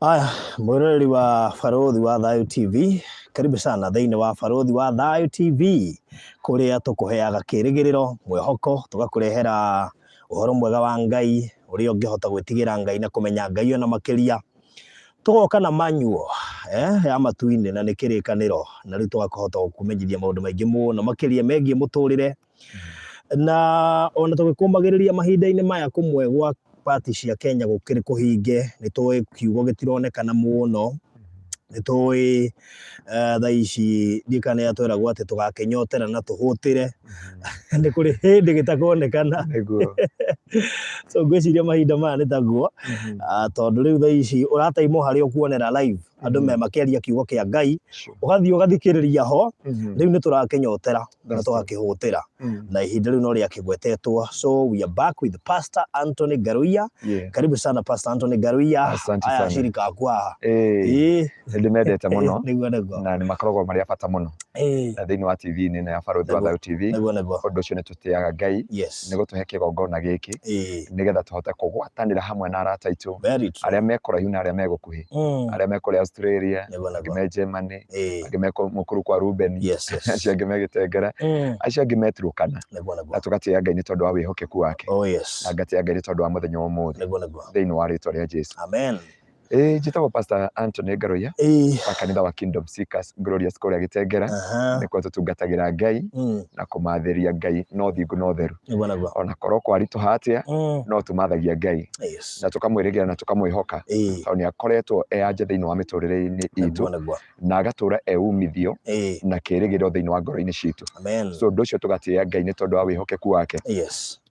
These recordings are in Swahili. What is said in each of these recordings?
Aya, mwiroreri wa Barothi wa Thayu TV, karibu sana thiini wa Barothi wa Thayu TV, kuria tukuheaga kirigiriro, mwihoko, tugakurehera uhoro mwega wa Ngai, uria ungihota gwitigira Ngai na kumenya Ngai ona makiria. Tugoka na manyuo ya matuini na nikirikaniro, na riu tugakuhota kumenyithia maundu maingi muno makiria megie muturire, na ona tugikumagiriria mahinda-ini maya kumwe gwa party cia Kenya gukiri kuhinge, ni tuwe kiugo gitironekana muno, ni tuwe thaa ici ndikane yatwiragwo ati tugakenyotera na tuhutire ni kuri hindi gitakonekana so ngwiciria mahinda maya ni taguo tondu riu thaa ici urataimwo hari ukuonera live andu me makiaria kiugo kia Ngai, ugathii ugathikiriria ho, riu ni turakenyotera na tugakihutira na ihinda riu no ria kigwetetwo. So we are back with Pastor Anthony Ngaruiya. Karibu sana Pastor Anthony Ngaruiya. Asante sana. Shirika kwa ndimendete muno niguo na ni makoragwo mari bata muno na thiini wa TV ni na Barothi wa Thayu TV undu ucio ni tutiaga Ngai ni gutuhe kigongona giki nigetha tuhote kugwatanira hamwe na arata aitu aria mekoraihu na aria megukuhi, aria mekore Australia, angi me Germany, angi me mukuru kwa Ruben, acio angi me Gitengera, acio angi me Turukana, na tugatia Ngai ni tondu wa wihokeku wake, na ngatia Ngai ni tondu wa muthenya wa umuthi thiini wa ritwa ria Jesu. Amen. Njitagwo Pastor Anthony Ngaruiya wa kanitha wa Kingdom Seekers Glorious Korea Gitengera, nikuo tutungatagira Ngai na kumathiria Ngai no thingu no theru, ona korwo kwaritu hatia no tumathagia Ngai na tukamwirigira na tukamwihoka tondu ni akoretwo anja thiini wa miturire-ini itu na agatura umithio na kirigiro thiini wa ngoro-ini citu. So nducio tugatia Ngai ni tondu wa wihokeku wake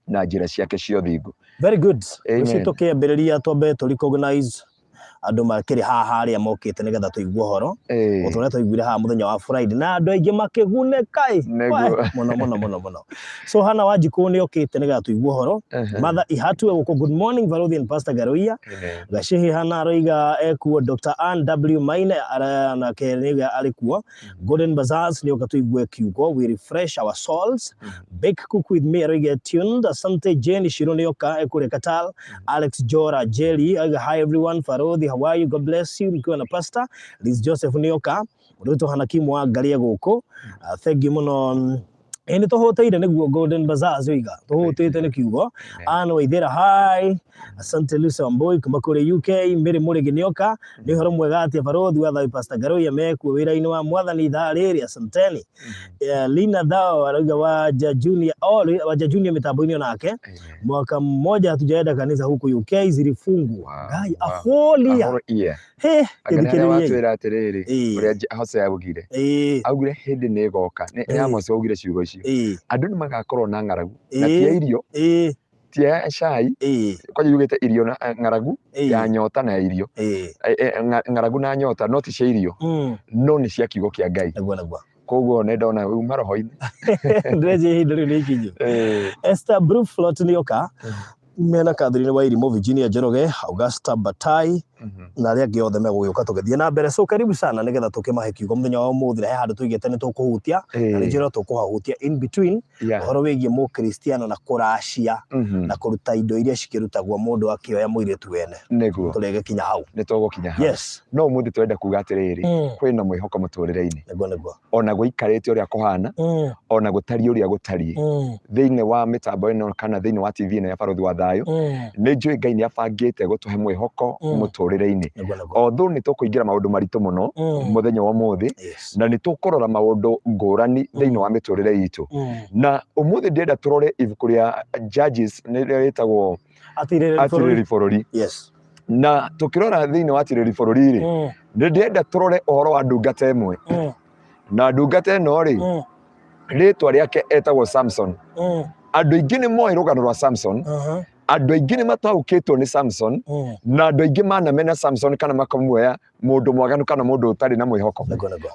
na njira ciake cio thingu. Very good. Ucio tukiambiriria twambe tu recognize andu makiri haha aria mokite nigetha tuigue horo uturia tuiguire haha muthenya wa Friday na andu aingi makiguneka muno. So hana Wanjiku ni okite nigetha tuigue horo, Mother Ihatu guko good morning Barothi and Pastor Ngaruiya, Gashihi hana roiga ekuo, Dr. Ann W Maine na keniga alikuwa Golden Bazaars ni okatuigue kiugo, we refresh our souls. Bake cook with me roiga tuned. Asante Jane Shironi oka ekure Katal, Alex Jora Jelly, hi everyone Barothi, how are you? God bless you. Mkiwa na Pastor Liz Joseph Nioka Ruto Hanakimu wa Garia guko, thank you muno. Eni tuhoteire niguo Golden Bazaars wiga tuhotete ni kiugo. Ano Waithera hi, asante Lucy Wambui kuma kuri UK, Mary Murigi Nioka ni horo mwega atia Barothi wa Thayu Pastor Ngaruiya meku wira-ini wa mwathani ithaa riri, asanteni. Lina Dhao arauga waja junior mitambo-ini onake, mwaka mmoja hatujaenda kanisa huku UK zilifungwa. Ngai aholia agana watwira atiriri uria Hose yabugire augire hindi ni goka ni Amos augire ciugo icio andu ni magakorwo na ng'aragu na tia irio tia cai kwaje yugite irio na ng'aragu ya nyota na irio ng'aragu na nyota no ti cia irio no ni cia kiugo kia Ngai koguo ne ndona uma roho-ini ndreje hindi riu ni ikinyu. Esther Bruflot Nioka mena Catherine wa Irimo Virginia Jeroge, Augusta Batai na aria angi othe megugiuka tugithie na mbere. So karibu sana nigetha tukimahe kiugo muthenya wa umuthi na he handu tuigete ni tukuhutia na njira tukuhahutia in between uhoro wigie mu Kristiano na kuracia na kuruta indo iria cikirutagwo mundu akioya muiritu wene niguo turege kinya hau ni tugukinya hau. No umuthi twenda kuga atiriri kwina mwihoko muturire-ini niguo ona guikarite uria kuhana ona gutari uria gutari thiini wa mitambo ino kana thiini wa TV ino ya Barothi wa Thayu ni njui Ngai ni abangite gutuhe mwihoko muturire-ini. Although ni tukuingira maundu maritu muno muthenya wa umuthi na ni tukurora maundu ngurani thiini wa miturire itu na umuthi ndienda turore ibuku ria Judges ni ritagwo atiriri bururi na tukirora thiini wa atiriri bururi ni ndienda turore uhoro wa ndungata imwe na ndungata ino ri ritwa riake etagwo Samson. Andu aingi ni moi rugano rwa Samson, andu aingi ni mataukitwo ni Samson na andu aingi manamena Samson kana makamuoya mundu mwaganu kana mundu utari na mwihoko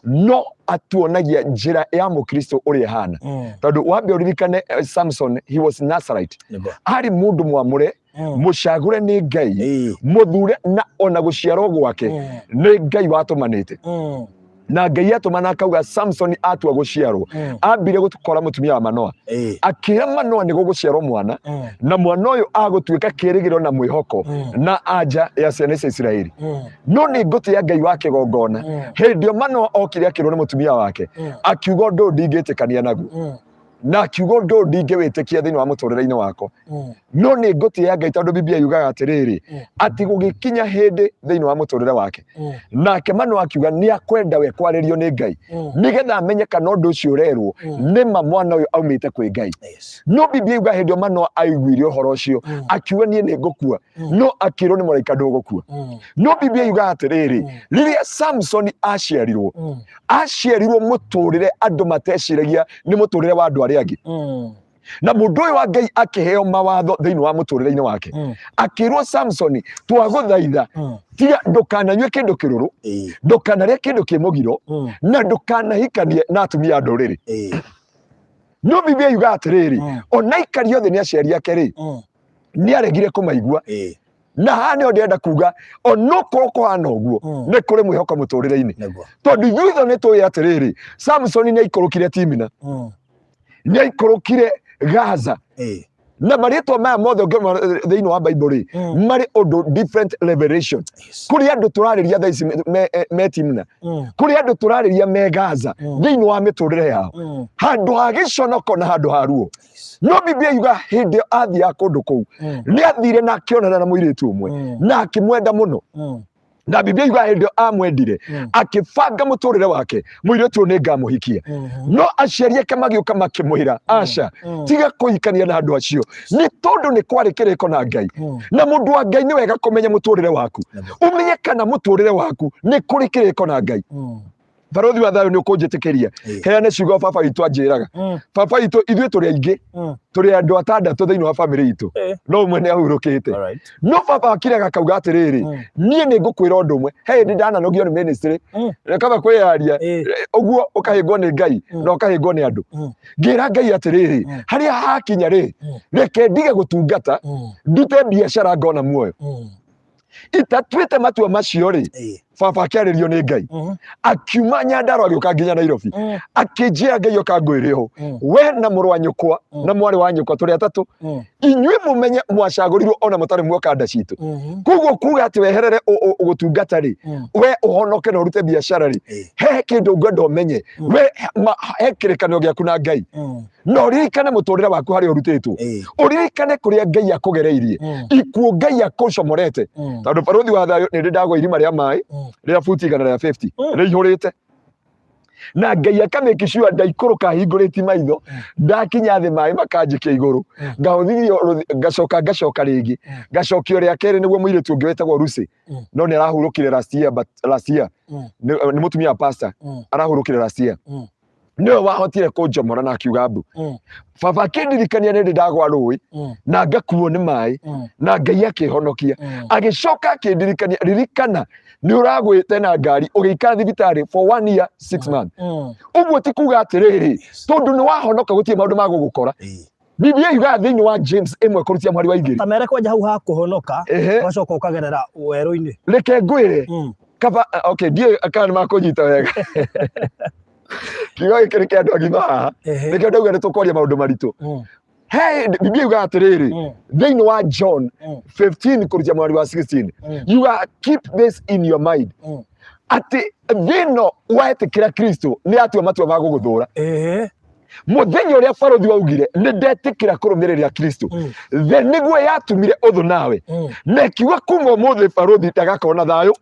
no atuonagia njira ya mukristo uri hana tondu wambe uririkane Samson, he was Nazarite, ari mundu mwamure mucagure ni Ngai muthure na ona guciarwo gwake ni Ngai watumanite na Ngai atũma na akauga Samson atua gũciarwo ambire gũkora mũtumia wa Manoa akĩra Manoa nĩ gũgũciarwo mwana na mwana ũyũ agũtuĩka kĩĩrĩgĩrĩro na mwĩhoko na anja ya ciana cia Isiraeli no nĩ ngũtĩa Ngai wa kĩgongona hĩndĩ ĩyo Manoa okire akĩrwo nĩ mũtumia wake akiuga ũndũ ndingĩtĩkania naguo na kiugo ũndũ ndingĩwĩtĩkia thĩinĩ wa mũtũrĩre-inĩ wakwa no nĩ ngũtĩa Ngai tondũ Biblia yugaga atĩrĩrĩ atĩ gũgĩkinya hĩndĩ thĩinĩ wa mũtũrĩre wake nake Manoa akiuga nĩ akwenda we kwarĩrio nĩ Ngai nĩgetha amenye kana ũndũ ũcio ũrerwo nĩma mwana ũyũ aumĩte kwĩ Ngai no Biblia yugaga hĩndĩ ĩyo Manoa aiguire ũhoro ũcio akiuga niĩ nĩ ngũkua no akĩrwo nĩ mũraika ndũgũkua no Biblia yugaga atĩrĩrĩ rĩrĩa Samson aciarirwo mũtũrĩre andũ mateciragia nĩ mũtũrĩre wa andũ arĩa angĩ na mũndũ ũyũ wa Ngai akĩheo mawatho thĩinĩ wa mũtũrĩre-inĩ wake akĩrwo Samson twagũthaitha tiga ndũkananyue kĩndũ kĩrũrũ ndũkanarĩe kĩndũ kĩmũgiro na ndũkanahikanie na atumia a ndũrĩrĩ no Biblia yugaga atĩrĩrĩ ona aikari othe nĩ aciari ake rĩ nĩ aregire kũmaigua na haha nĩho ndĩrenda kuga onokorwo kũhana ũguo nĩ kũrĩ mwĩhoko mũtũrĩre-inĩ tondũ ithuĩ nĩ tũĩ atĩrĩrĩ Samson nĩ aikũrũkire Timina nĩ aikũrũkire Gaza na marĩtwa maya mothe thĩinĩ wa Bible marĩ ũndũ different revelation kũrĩ andũ tũrarĩria thaa ici me Timina kũrĩ andũ tũrarĩria me Gaza thĩinĩ wa mĩtũrĩre yao handũ ha gĩconoko na handũ ha ruo no Biblia yuga hĩndĩ athiaga kũndũ kũu nĩ athire na akĩonana na mũirĩtu ũmwe na akĩmwenda mũno na Biblia yuga hĩndĩ amwendire akĩbanga mũtũrĩre wake mũirĩtu nĩ ngamũhikia no aciari ake magĩũka makĩmwĩra aca tiga kũhikania na andũ acio nĩ tondũ nĩ kwarĩ kĩrĩko na Ngai na mũndũ wa Ngai nĩ wega kũmenya mũtũrĩre waku ũmenye kana mũtũrĩre waku nĩ kũrĩ kĩrĩko na Ngai Barothi wa thayũ nĩ ũkũnjĩtĩkĩria heane ciugo baba witũ anjĩraga baba witũ ithuĩ tũrĩ aingĩ tũrĩ andũ atandatũ thĩinĩ wa bamĩrĩ itũ no ũmwe nĩ ahurũkĩte no baba akĩrega akauga atĩrĩrĩ niĩ nĩ ngũkwĩra ũndũ ũmwe hĩndĩ ndananogio nĩ ministry rekaba kwĩyaria ũguo ũkahĩngwo nĩ Ngai na ũkahĩngwo nĩ andũ ngĩra Ngai atĩrĩrĩ harĩa hakinya rĩ reke ndige gũtungata ndute biacara ngona muoyo itatuĩte matua macio rĩ baba akĩarĩrio nĩ Ngai akiuma Nyandarua agĩũka nginya Nairobi akĩnjĩra Ngai oka ngwĩre ho we na mũrũ wa nyũkwa na mwarĩ wa nyũkwa tũrĩ atatũ inyuĩ mũmenye mwacagũrirwo ona mũtarĩ muoka nda citũ koguo kuga atĩ weherere gũtungata rĩ we ũhonoke na ũrute biacara rĩ he kĩndũ ngwenda ũmenye we he kĩrĩkanĩro gĩaku na Ngai no ũririkane mũtũrĩre waku harĩa ũrutĩtwo ũririkane kũrĩa Ngai akũgereirie ikuo Ngai akũcomorete tondũ barothi wa thayũ nĩ ndagwa irima rĩa maĩ rĩrĩa futi 150 rĩihũrĩte na Ngai akamake sure ndaikũrũka hingũrĩti maitho ndakinya thĩ maĩ makanjĩkia igũrũ ngahũthĩrio ngacoka rĩngĩ ngacokio rĩa kerĩ nĩguo mũirĩtu ũngĩ wetagwo Lucy no nĩ arahurũkire last year nĩ mũtumia wa pastor arahurũkire last year nĩwe wahotire kũnjomora na akiuga mbu baba kĩndirikania nĩ ndagwa rũĩ na ngakuo nĩ maĩ na Ngai akĩhonokia agĩcoka akĩndirikania ririkana nĩ ũragwĩte na ngari ũgĩikara thibitarĩ for 1 year 6 months ũguo ti kuga atĩrĩrĩ tondũ nĩ wahonoka gũtirĩ maũndũ ma gũgũkora Biblia yugaga thĩinĩ wa James 1:2 mwari wa 2 tamere kwenja hau ha kũhonoka ũgacoka ũkagerera werũ-inĩ reke ngwĩre kaba okay ndiĩ akana makũnyita wega kiugo gĩkĩ nĩ kĩa andũ agima haha nĩkĩo ndauga nĩ tũkwaria maũndũ maritũ Biblia yugaga atĩrĩrĩ thĩinĩ wa John 15 kũrũtia mwari wa 16 yugaga keep this in your mind atĩ thĩno wetĩkĩra Kristo nĩ atua matua ma gũgũthũra mũthenya ũrĩa barothi waugire nĩ ndetĩkĩra kũrũmĩrĩra Kristo the nĩguo yatumire ũthũ nawe na kiuga kuma ũmũthĩ barothi ndagakona thayũ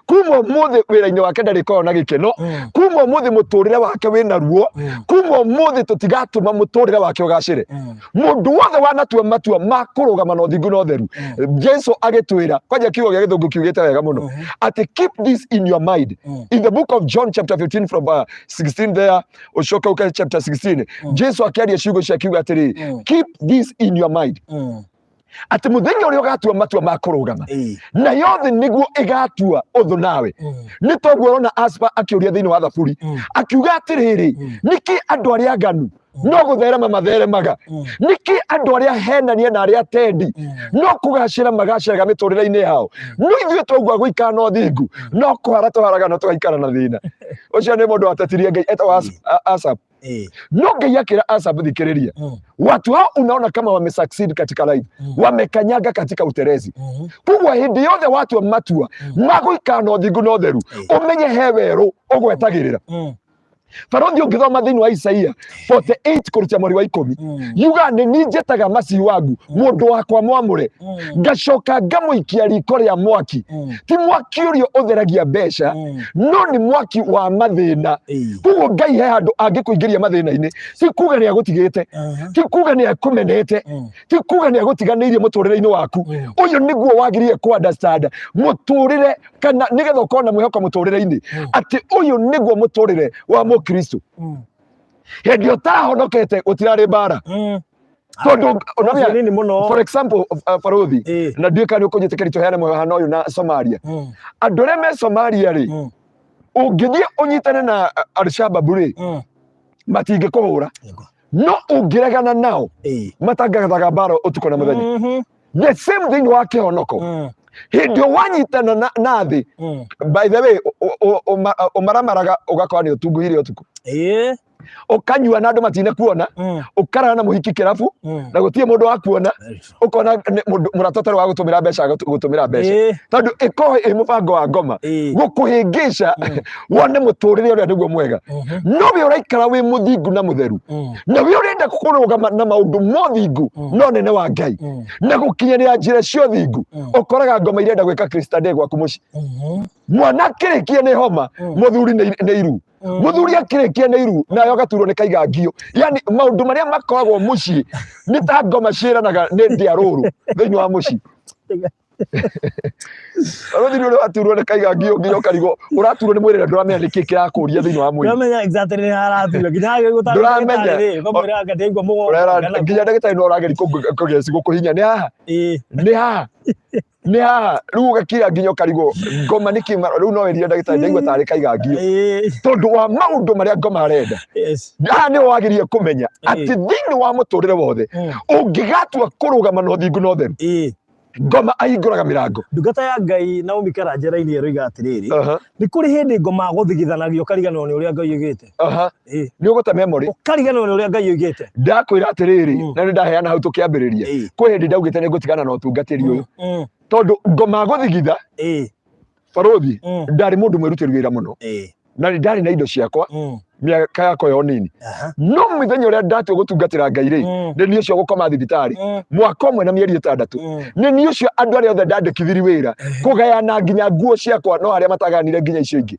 kuma ũmũthĩ wĩra-inĩ wake ndarĩkorwo na gĩkeno kuma ũmũthĩ mũtũrĩre wake wĩna ruo kuma ũmũthĩ tũtigatũma mũtũrĩre wake ũgacĩre mũndũ wothe wanatua matua ma kũrũgama na ũthingu na ũtheru Jesu agĩtwĩra kwanja kiugo gĩa gĩthũngũ kiugĩte wega mũno atĩ keep this in your mind in the book of John chapter 15 from 16 there ucoka uka chapter 16 Jesu akĩaria ciugo cia kiuga atĩrĩ keep this in your mind atĩ mũthenya ũrĩa ũgatua matua ma kũrũgama na yothe nĩguo ĩgatua ũthũ nawe nĩ toguo ũrona Aspa akĩũria thĩinĩ wa thaburi akiuga atĩrĩrĩ nĩkĩ andũ arĩa nganu no gutherema matheremaga niki andu aria henanie na aria tendi no kugacira magaciraga miturire-ini yao no ithuĩ twaigua guikara no thingu no kuhara twaharaga no tũgaikara na thina ucio ni mundu atetirie Ngai etwa Asap no Ngai akira Asap thikiriria watu hao unaona kama wamesucceed katika life wamekanyaga katika uterezi kugwa hindi yothe watu wa matua maguikara no thingu no theru umenye he weru ugwetagirira Farothi ungithoma thiini wa Isaia 48 kurutia mweri wa 10 yuga ni ninjetaga maci wangu mundu wakwa mwamure ngacoka ngamuikia riko ria mwaki ti mwaki urio utheragia mbeca no ni mwaki wa mathina kuguo Ngai he handu angikuingiria mathina-ini ti kuga ni agutigite ti kuga ni akumenete ti kuga ni agutiganiirie muturire-ini waku uyu niguo wagirie ku understand muturire kana nigetha ukona mwihoko muturire-ini ati uyu niguo muturire wa Kristo hindi utahonokete utirari bara tondu for example Farothi na ndiuka ni ukunyite rito heane muhano uyu na Somalia andu aria me Somalia ri ungithie unyitane na Al-Shabaab ri matingikuhura no ungiregana nao matangathaga bara utuko na muthenya the same thing wa kihonoko hindi wanyitana na thi by the way umaramaraga ugakora ni utunguhire utuko ukanyua na andu matine kuona ukarana na muhiki kirabu na gutie mundu wa kuona ukona muratotero wa gutumira mbeca tondu ikoho imubango wa ngoma gukuhingisha wone muturire uria niguo mwega no we uraikara wi muthingu na mutheru na we urenda kukurugama na maundu mothingu no nene wa Ngai na gukinyanira njira cio thingu ukoraga ngoma irenda gwika Kristande gwaku muci mwana kirikie ni homa muthuri ni iru muthuri akirikie ni iru nayo gaturwo ni kaigangio yani maundu maria makoragwo muci ni ta ngoma ciranaga ni ndiaruru thiini wa muci Farothi ni uraturwo ni kaigangio nginya ukarigo uraturwo ni mwirire nduramenya niki kirakuria thiini wa mwiri uramenya exactly ni haraturwo nginya gutara ri komwira ngateigwa mugongo nginya ndagitari no urageri kugeci gukuhinya ni haha riu ugakira nginya ukarigo ngoma niki riu no werie ndagitari ndaigua tari kaigangio tondu wa maundu maria ngoma arenda haha ni wagirie kumenya ati thiini wa muturire wothe ungigatua kurugama no thingu no theru ngoma ahinguraga mirango ndungata ya Ngai na umikara njera-ini eroiga atiriri ni kuri hindi ngoma guthigithanagio kariganwo ni uria Ngai oigite ni uguta memory ukariganwo ni uria Ngai oigite ndakwira atiriri na ni ndaheana hau tukiambiriria kwi hindi ndaugite ni gutigana na utungatiri uyu tondu ngoma guthigitha Farothi ndari mundu mwirutiri wira muno na ndari na indo ciakwa miaka yakwa yo nini no mithenya uria ndatua gutungatira Ngai ri ni ni ucio gukoma thibitari mwaka umwe na mieri 6 ni ni ucio andu aria othe ndandikithiri wira kugayana nginya nguo ciakwa no aria mataganire nginya icio ingi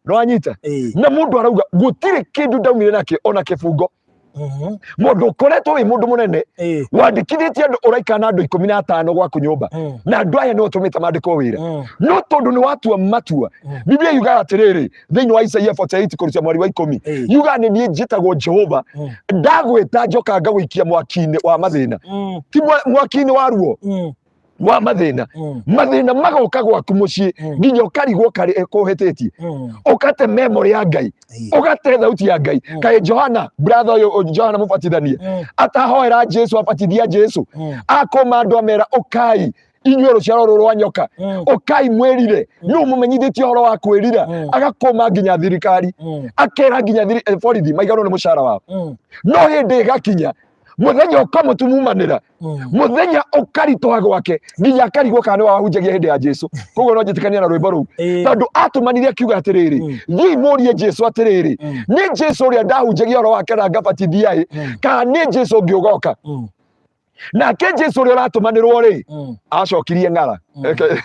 no anyita na mundu arauga gutire kindu ndaumire nake ona kibungo mundu ukoretwo wi mundu munene wandikithitie andu uraika na andu 15 gwaku nyumba na andu aya no tumite mandiko wira no tondu ni watua matua Biblia yuga atiriri thiini wa Isaia 48 kurutia mweri wa 10 yuga ni nie njitagwo Jehova ndagwita njoka ngawikia mwaki-ini wa mathina ti mwaki-ini wa ruo wa mathina magoka gwaku mucii nginya ukarigwo kuhititie ukate memory ya Ngai ukate thauti ya Ngai kae Johana brother uyu Johana mubatithanie atahoera Jesu abatithia Jesu akoma andu amera ukai inyuĩ ruciaro ruru rwa nyoka ukai mwirire no mumenyithĩtie horo wa kwirira agakoma nginya thirikari akera nginya borithi maigano ni mucara wao no hindi gakinya muthenya ukamutumumanira muthenya ukaritoha gwake nginya akarigwo kana wahunjagia hindi ya Jesu koguo no njitikania na rwimbo ruu tondu atumanire akiuga atiriri thii murie Jesu atiriri ni Jesu uria ndahunjagia horo wake na ngabatithia kana ni Jesu ngiugoka nake Jesu uria uratumanirwo ri acokirie ng'ara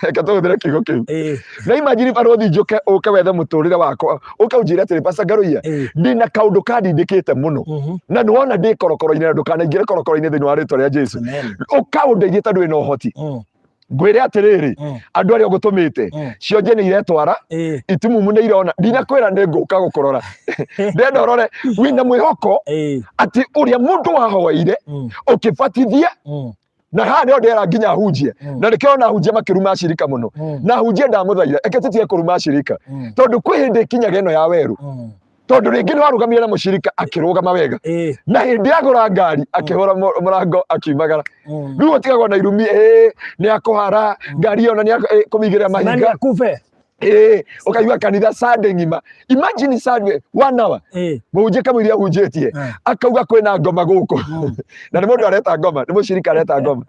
eka tuhũthĩre kiugo kĩu na imagine Farothi njuke ũke wethe mũtũrĩre wakwa ũkaunjĩre atĩrĩ Pastor Ngaruiya ndĩna kaũndũ kandindĩkĩte mũno na nĩwona ndĩ korokoro-inĩ na ndũkanaingĩre korokoro-inĩ thĩinĩ wa rĩĩtwa rĩa Jesu ũkaũndeithie tondũ wĩna ũhoti ngwĩre atĩrĩrĩ andũ arĩa ũgũtũmĩte cionje nĩ iretwara itumumu nĩ irona ndinakwĩra nĩ ngũka gũkũrora ndenda ũrore wĩna mwĩhoko atĩ ũrĩa mũndũ wahoeire ũkĩbatithia na haha nĩho ndĩra nginya hunjie na nĩkĩo ona hunjia makĩruma acirika mũno na hunjia ndamũthaitha eke tũtige kũruma acirika tondũ kwĩ hĩndĩ ĩkinyaga ĩno ya werũ tondu ringi ni warugamire na mushirika akirugama wega na hindi agura ngari akihora murango akiumagara riu utigagwo na irumi ni akohara ngari ona ni kumigira mahinga nani akufe ukaigua kanitha Sunday ngima. Imagine Sunday 1 hour muhunjia kama iria hunjitie akauga kwina ngoma guku na ni mundu areta ngoma, ni mushirika areta ngoma,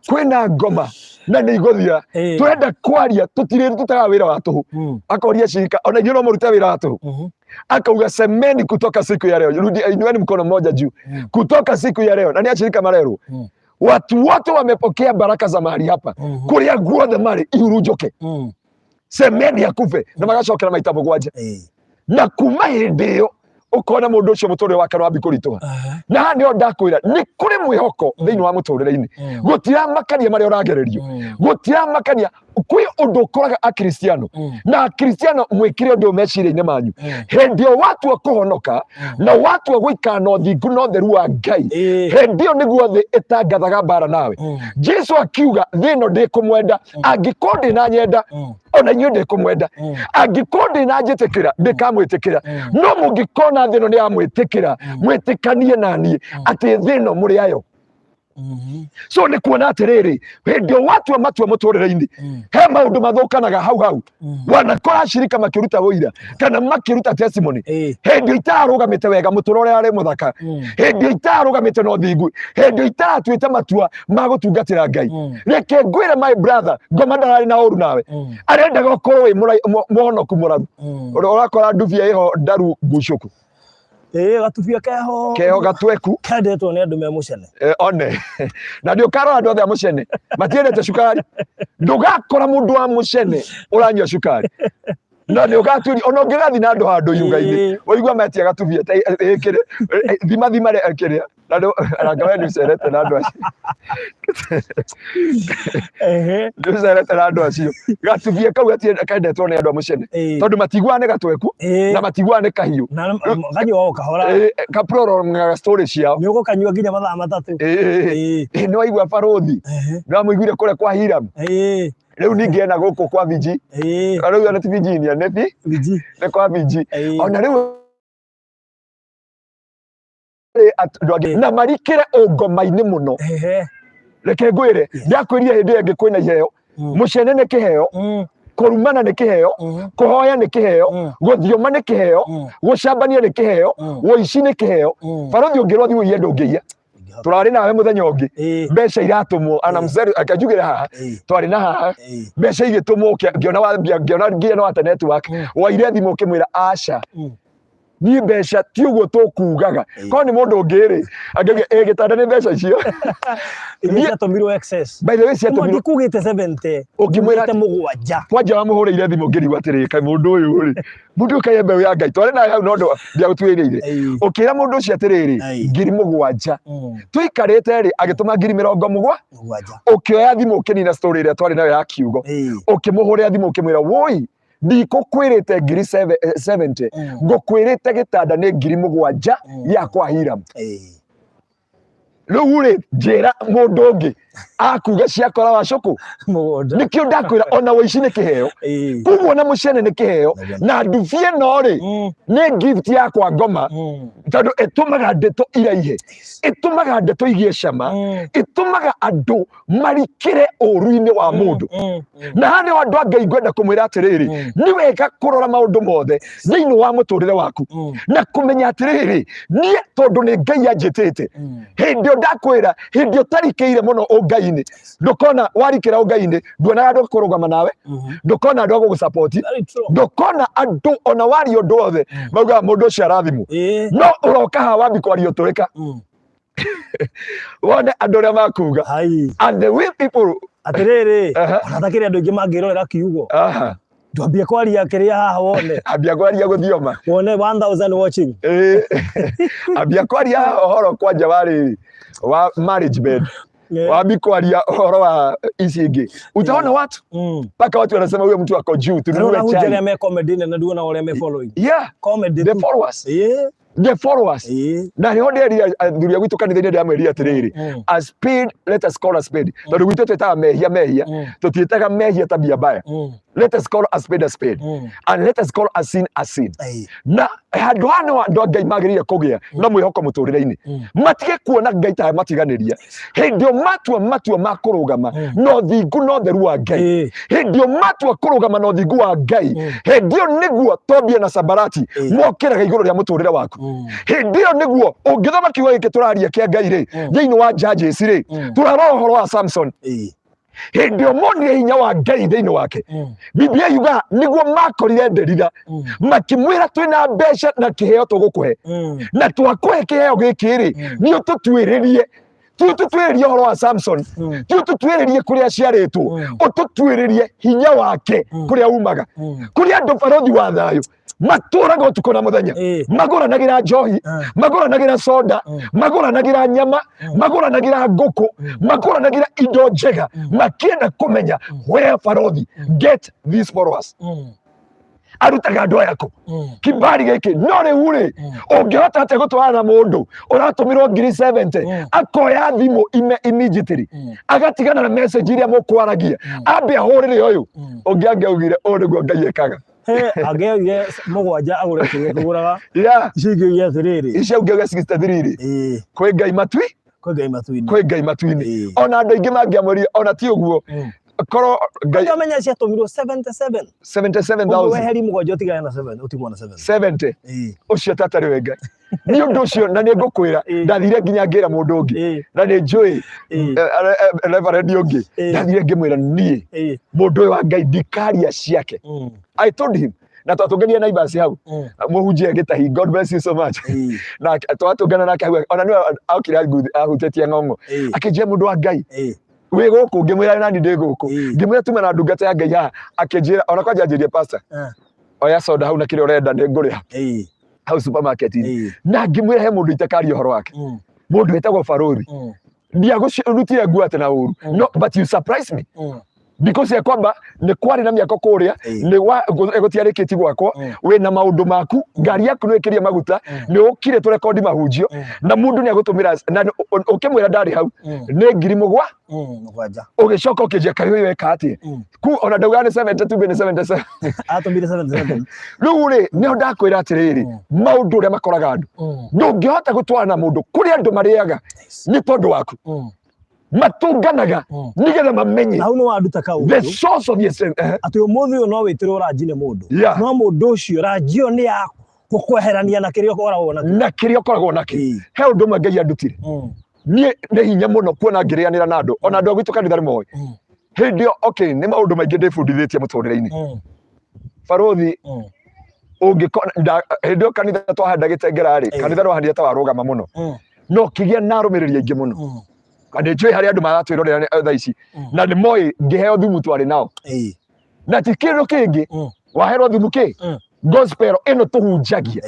kwina ngoma na ni iguthia twenda kwaria tutire tutaga wira wa tuhu akoria shirika ona ingine no murute wira wa tuhu akauga semeni kutoka siku ya leo, rudi inueni mkono mmoja juu, kutoka siku ya leo. Na ni shirika marero watu wote wamepokea baraka za mahali hapa kuria guothe mari ihurujoke semeni akufe na magacokera maita mugwanja na kuma hindi iyo ukona mundu ucio muturire wake wambi kurituha na hani o ndakwira ni kuri mwihoko thiini wa muturire-ini gutiramakania maria uragererio gutiramakania kwi undu ukoraga akristiano na akristiano mwikire undu meciria-ini manyu hindi o watu akuhonoka na watu agwikara na uthingu na utheru wa Ngai hindi iyo niguo thi itangathaga mbara nawe. Jesu akiuga thino ndikumwenda angikorwo ndina nyenda ona inyuĩ ndikumwenda angikorwo ndina njitikira ndikamwitikira no mungikona thino ni amwitikira mwitikanie nanie ati thino muri ayo. So ni kuona atiriri hindi o watu amatua muturire-ini he maundu mathukanaga hau wanakora shirika makiruta wira kana makiruta testimony hindi itarugamite wega muturore ari muthaka hindi itarugamite no thingu hindi itaratuite matua magutungatira Ngai. Reke ngwire my brother ngoma ndarari na uru nawe arenda gukorwo wi muhonoku muraru urakora nduvia iho ndaru ngucuku gatubia keho gatweku kendetwo ni andu me mucene one na ndio karora andu othe a mucene matiendete cukari ndugakora mundu wa mucene uranyua cukari no ni ugaturi ona ungigathi na andu handu yuga-ini uigua metia gatubia ikire thima kiria nado aragawe ni serete na andu acio ni serete na andu acio gatubia kau kendetwo ni andu a mucene tondu matigwane gatweku na matigwane kahiu na ganyo wao kahora kaproro nga story ciao ni uko kanyua nginya mathaa matatu ni waigua barothi na muiguire kure kwa Hiram riu ningiena guku kwa Viji riu ana ti Virginia nepi Viji ne kwa Viji ona riu na marikire ngoma-ini muno reke ngwire ndiakwirie hindi ingi kwina iheo mucene ni kiheo kurumana ni kiheo kuhoya ni kiheo guthioma ni kiheo gucambania ni kiheo woici ni kiheo barothi ungirwo thiu iye ndungiia turari nawe muthenya ungi mbeca iratumwo ana mzeri akajugira haha twari na haha mbeca igitumwo ngiona nginya no ata network waire thimu ukimwira aca ni mbeca ti uguo tukugaga ko ni mundu ngiri angiga gitanda ni mbeca icio iria tumirwo excess by the way cia tumirwo kugite 70 ukimwira mugwanja kwanja wamuhurire thimu ngiri gwatiri kai mundu uyu ri mundu kaye mbeũ ya Ngai twari na hau no ndo bia gutwirire ukira mundu ucio atiriri ngiri mugwanja tuikarite ri agituma ngiri 70 ukioya thimu ukinina story ria twari nayo ya kiugo ukimuhurira thimu ukimwira woi ndikukwirite ngiri 70 ngukwirite gitanda ni ngiri 7 ya kwa Hiram riu ri njira mundu ungi akuga ciakora wacuku nikio ndakwira ona woici ni kiheo kuguo na mucene ni kiheo na nduvie no ri ni gift yakwa ngoma tondu itumaga ndeto iraihe itumaga ndeto igie cama itumaga andu marikire uru-ini wa mundu na hani andu Ngai ngwenda kumwira atiriri ni wega kurora maundu mothe thiini wa muturire waku na kumenya atiriri nie tondu ni Ngai anjitite hindi ndakwira hindi utarikeire muno Ngai-ini ndukona warikira Ngai-ini nduonaga andu kurugama nawe ndukona andu gugusupport ndukona andu ona wari undu othe mauga mundu ucio arathimu no uroka haha wambi kwaria uturika wone andu ria makuga and the way people atiriri onathakire andu ingi mangirorera kiugo ndwambie kwaria kiria haha wone ambia kwaria guthioma wone 1000 watching ambia kwaria horo kwanja wari wa marriage bed wambi kwaria horo wa ici ingi utaona watu paka watu wanasema huyo mtu ako juu tununue chai hujja me comedy na ndio na wale me following comedy the followers na ni hodi thuria gwitu kanitha-ini ndamweria atiriri a spade let us call a spade tondu gwitu twitaga mehia tutiitaga mehia tabia mbaya let us call a spade a spade, and let us call a sin a sin. Na handu hana wa andu Ngai magirire kugia na mwihoko muturire-ini matige kuona Ngai ta matiganiria hindio matua makurugama no thingu no theru wa Ngai hindio matua kurugama no thingu wa Ngai hindio niguo Tobia na Sabarati mokiraga iguru ria muturire waku hindio niguo ungithoma kiugo giki turaria kia Ngai ri thiini wa Judges ri turarora uhoro wa Samson hindio monire hinya wa Ngai thiini wake Biblia yuga niguo makorire Delila makimwira twina mbeca na kiheo tugukuhe na twakwe kiheo giki ri ni ututwiririe tututwiririe uhoro wa Samson tututwiririe kuria ciaritwo ututwiririe hinya wake kuria umaga kuria andu barothi wa thayo maturaga utuko na muthenya maguranagira njohi maguranagira soda maguranagira nyama maguranagira nguku maguranagira indo njega makienda kumenya where barothi get these followers arutaga andu ayako kibari giki no riu ri ungihota atia gutwara na mundu uratumirwo 70 akoya thimu immediately agatigana na message iria mukwaragia ambe ahurire uyu ungiangeugire uriguo Ngai ekaga agege mugwanja agure kuguraga icingĩ atiriri icingĩ 63 kwi Ngai matwi kwi Ngai matwi-ini ona andu aingi mangiamũria ona ti uguo koro Ngai amenya cia tumirwo 77,000 weheri mugwanja utigana na 7 utigwa na 70 ucio tatari we Ngai ni undu ucio na ni ngukwira ndathire nginya ngira mundu ungi na ni njui reverend ungi ndathire ngimwira nie mundu uyu wa Ngai ndikaria ciake I told him na twatungania na ibasi hau muhunjia gitahi God bless you so much na twatungana nake hau ona ni akira ahutetie ng'ong'o akijia mundu wa Ngai we guku ngimwira nani ndi guku ngimwira tuma na ndungata ya Ngai ha akijira ona kwa janjirie pastor oya soda hau na kile urenda ndi nguriha hau supermarket na ngimwira he mundu itakari uhoro wake mundu etagwo barothi ndia gucirutire nguo ate na uru no but you surprise me because ya kwamba ni kwari na miako kuria ni wa egutiarikiti gwakwa we na maundu maku ngari yaku nwekiria maguta ni ukire tu record mahunjio na mundu ni agutumira na ukimwira ndari hau ni ngiri mugwanja ugicoka ukijia kayo weka ati ku ona ndauga ni 72 ni 77 atumire 77 riu ri ni ndakwira atiriri maundu ria makoraga andu ndungihota gutwara na mundu kuri andu mariaga ni tondu waku matunganaga nigetha mamenye na uno andu takau the source of yes ati umuthi no witirwo ranjine mundu no mundu ucio ranjio ni ya gukweherania na kirio koragwo naki he undu Ngai andutire nie ne hinya muno kuona ngirianira na andu ona andu gwitu kanitha rimwe hindio okay ni maundu maingi ndibundithitie muturire-ini barothi ungikona hindio kanitha twahanda gitengerari kanitha rwahandire ta warugama muno no kigia na arumiriria ingi muno kandi njui hari andu maratwirorera tha ici na ni moi ngiheo thumu twari nao na ti kindu kingi waherwo thumu ki gospel ino tuhunjagia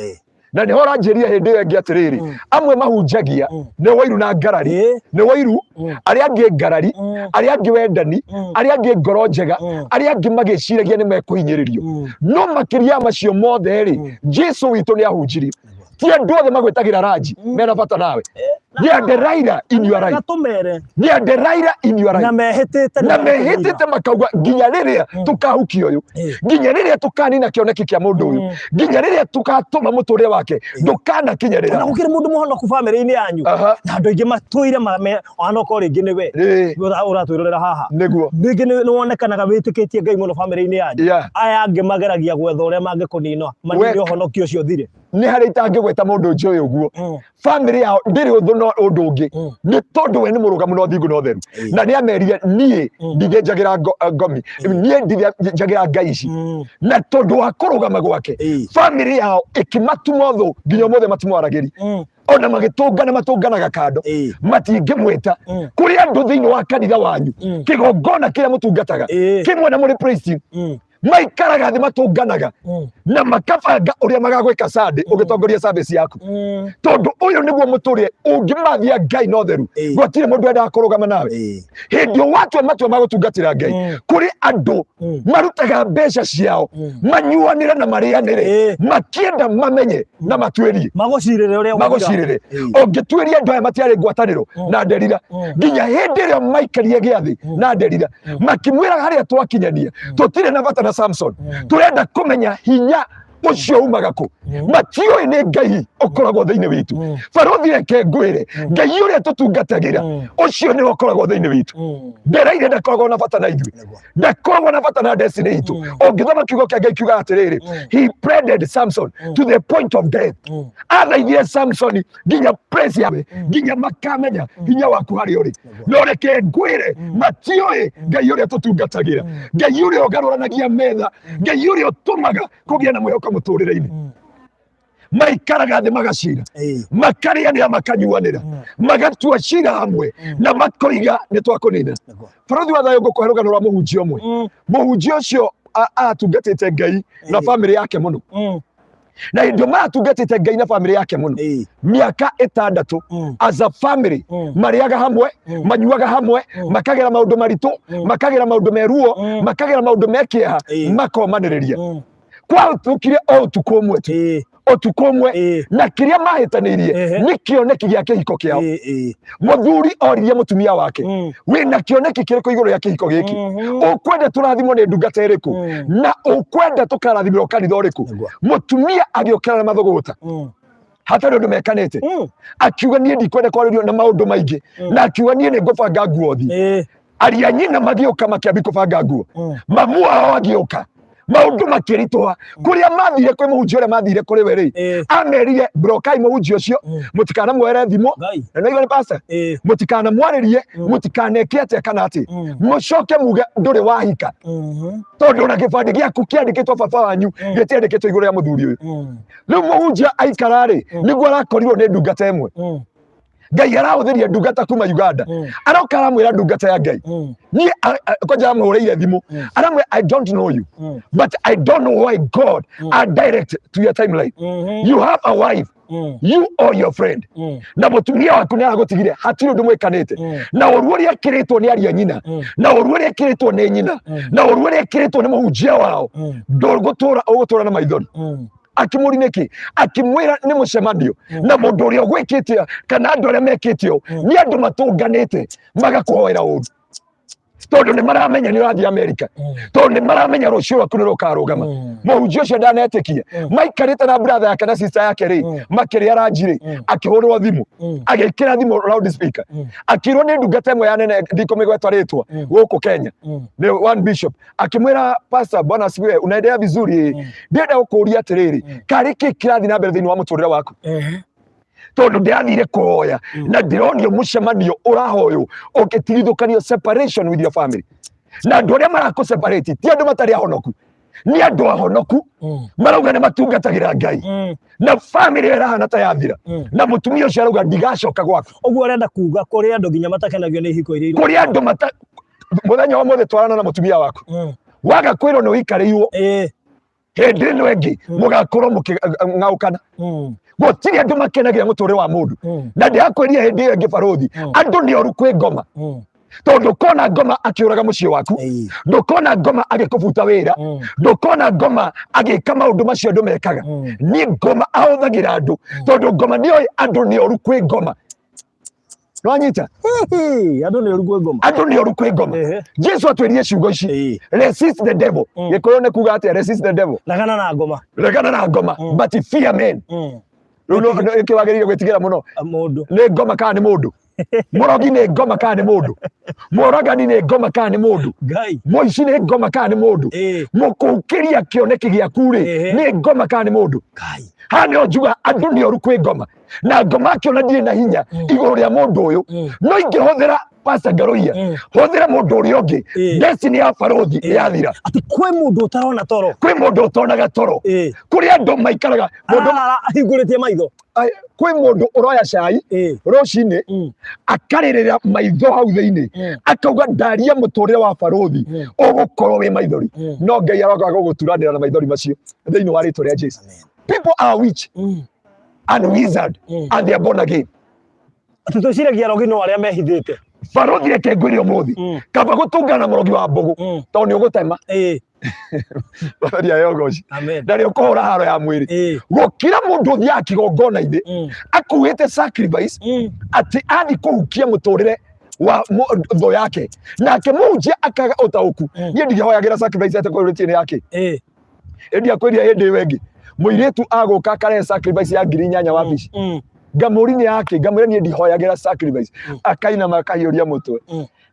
na ni hora njiria hindi yo ngiatiriri amwe mahunjagia ni wairu na ngarari ni wairu ari angi ngarari ari angi wendani ari angi ngoro njega ari angi magiciragia ni mekuhinyiririo no makiria macio mothe ri Jesu witu ni ahunjirie ti andu othe magwetagira ranji mena bata nawe ni anderaira in your right ni anderaira in your right na mehitite makauga nginya riria tukahukio uyu nginya riria tukanina kioneki kia mundu uyu nginya riria tukatuma muturire wake ndukana kinyarira na gukire mundu muhono ku family-ini yanyu na andu ingi matuire ona ko ringi ni we uratwirorera haha niguo ningi ni wonekanaga witikitie Ngai muno family-ini yanyu aya angi mageragia gwetha uria mangikunino manire uhonokio ucio thire ni hari itangi gweta mundu njoi uguo family yao ndiri uthuno undu ungi ni tondu we ni murugamu no thingu no theru na ni amerie nie ndigenjagira ngomi nie ndigenjagira Ngai ici na tondu wa kurugama gwake family yao ikimatuma thu nginya mothe matumwaragiri ona magitungana matunganaga kando matingimweta kuri andu thiini wa kanitha wanyu kigongona kiria mutungataga kimwe na muri priest maikaraga thi matunganaga na makabanga uria magagwika sande ugitongoria service yaku tondu uyu niguo muturire ungimathia Ngai no theru gwatire mundu enda kurugama nawe hindio watu matwa magutungatira Ngai kuri andu marutaga mbeca ciao manyuanire na marianire makienda mamenye na matwirie magocirire uria magocirire ungitwirie andu aya matiari ngwataniro na Delila nginya hindi ria maikarie giathi na Delila makimwira haria twakinyania tutire na bata na Samson turenda kumenya hinya ucio umaga ku matiyo ine ngai ukoragwo thiini witu barothi reke ngwire ngai uria tutungatagira ucio ni ukoragwo thiini witu ndereire ndakoragwo na bata na ithui ndakoragwo na bata na destiny itu ongithoma kiugo kia ngai kiuga atiriri he pleaded Samson to the point of death athaithire Samson nginya praise yawe nginya makamenya hinya waku hari uri no reke ngwire matiyo ngai uria tutungatagira ngai uria ugaruranagia metha ngai uria utumaga kugia na mwihoko muturire-ini maikaraga thĩ magacira makarĩanĩra makanyuanĩra magatua cira hamwe na makoiga nĩ twakũnina bũrũri wa thayũ ngũkũhe rũgano rwa mũhunjia ũmwe mũhunjia ũcio atungatĩte Ngai na bamĩrĩ yake mũno na ndio matungatĩte Ngai na bamĩrĩ yake mũno mĩaka 6 as a family marĩaga hamwe manyuaga hamwe makagera maũndũ maritũ makagera maũndũ meruo makagera maũndũ mekĩeha makomanĩrĩria kwa tukire o tukomwe tu otukomwe na kiria mahitanirie ni kioneki gya kihiko kiao muthuri oririe mutumia wake wina kioneki kiriko iguru ya kihiko giki ukwenda turathimo ni ndungata iriku na ukwenda tukarathimiro kanitha uriku mutumia agiokera na mathuguta hatari undu mekanite akiuga nie ndikwenda kwaririo na maundu maingi na akiuga nie ni ngubanga nguo thi aria nyina magioka makiambi kubanga nguo mamu wao agioka maundu makiritoa kuria mathire kwi muhunjia uria mathire kuri we ri amerie brokai muhunjia ucio mutikana mwere thimo na no igore pastor mutikana mwaririe mutikana kiate kana ati mucoke muge nduri wahika tondu na gibandi giaku kiandikitwo baba wanyu gitiandikitwo iguru ya muthuri uyu riu muhunjia aikara ri niguo arakorirwo ni ndungata emwe Ngai arahuthiria ndungata kuma Uganda aroka aramwira ndungata ya Ngai ni koja amuhuriire thimu aramwe I don't know you but I don't know why God are direct to your timeline you have a wife you or your friend na mutumia waku ni agutigire hatiri undu mwekanite na ururia kiritwo ni aria nyina na ururia kiritwo ni nyina na ururia kiritwo ni muhunjia wao ndurgutura ugutura na maithori akimurineki akimwira ni mucemanio na mundu uria gwikitio kana andu aria mekitio ni andu matunganite magakuhoera uru tondu ni maramenya ni urathi America tondu ni maramenya rucio rwaku ni rukarugama muhunjia ucio ndanetikie maikarite na brother yake na sister yake ri makiri aranjire akihurwo thimu agikira thimu loud speaker akirwo ni ndungata emwe ya nene ndikomigwetwa ritwa guku Kenya ni one bishop akimwira pastor bwana asifiwe unaendelea vizuri ndenda gukuria atiriri kari kirathi na mbere thini wa muturire waku tondu ndirathire kuhoya na ndironio mucemanio urahoyo ukitigithũkanio separation with your family na andu aria marako separate ti andu matari ahonoku ni andu ahonoku marauga ni matungatagira Ngai na family irahana ta yathira na mutumia ucio arauga ndigacoka gwaku uguo arenda kuga kuri andu nginya matakenagio ni hiko iria kuri andu muthenya wa mothe twarana na mutumia waku waga kwirwo ni wikarirwo hindi ino ingi mugakorwo muking'aukana gutiri andu makenagira muturire wa mundu na ndiakwiria hindi iyo ingi barothi andu ni oru kwi ngoma tondu kona ngoma akiuraga mucii waku ndukona ngoma agikubuta wira ndukona ngoma agika maundu macio andu mekaga ni ngoma ahuthagira andu tondu ngoma ni andu ni oru kwi ngoma Nwanyita andu ni oru kwi ngoma andu ni oru kwi ngoma Jesu atwirie ciugo ici resist the devil gikuyu ni kuga ati resist the devil regana na ngoma but fear men runo kiwagiririo gwitigira muno mundu ni ngoma kana ni mundu murogi ni ngoma kana ni mundu moragani ni ngoma kana ni mundu Ngai moici ni ngoma kana ni mundu mukukiria kioneki giaku ri ni ngoma kana ni mundu Ngai hani ojuga andu ni oru kwi ngoma na ngoma kiona ndire na hinya iguru ria mundu uyu no ingihuthira Pastor Ngaruiya huthira mundu uria ungi destiny ya barothi yathira ati kwi mundu utarona toro kwi mundu utonaga toro kuri andu maikaraga mundu ahinguritie maitho kwi mundu uroya cai rucini akaririra maitho hau thiini akauga ndaria muturire wa barothi ugukorwo wi maithori no Ngai aroka guguturanira na maithori macio thiini wa ritwa ria Jesu people are witch and wizard and they are born again atutociragia rogi no aria mehithite barothi reke ngwire umuthi kaba gutungana murogi wa mbugu to ni ugutema baria yogoci ndari ukohora haro ya mwiri gukira mundu thiaki gongona inde akuite sacrifice ati athi kuhukia muturire wa tho yake nake munjia akaga utauku nie ndihoyagira sacrifice ate quality yake endia kweria hindi wengi muiretu agoka kare sacrifice ya ngirinyanya wabici ngamuri yake ngamuri nie ndihoyagira sacrifice akaina makahioria mutwe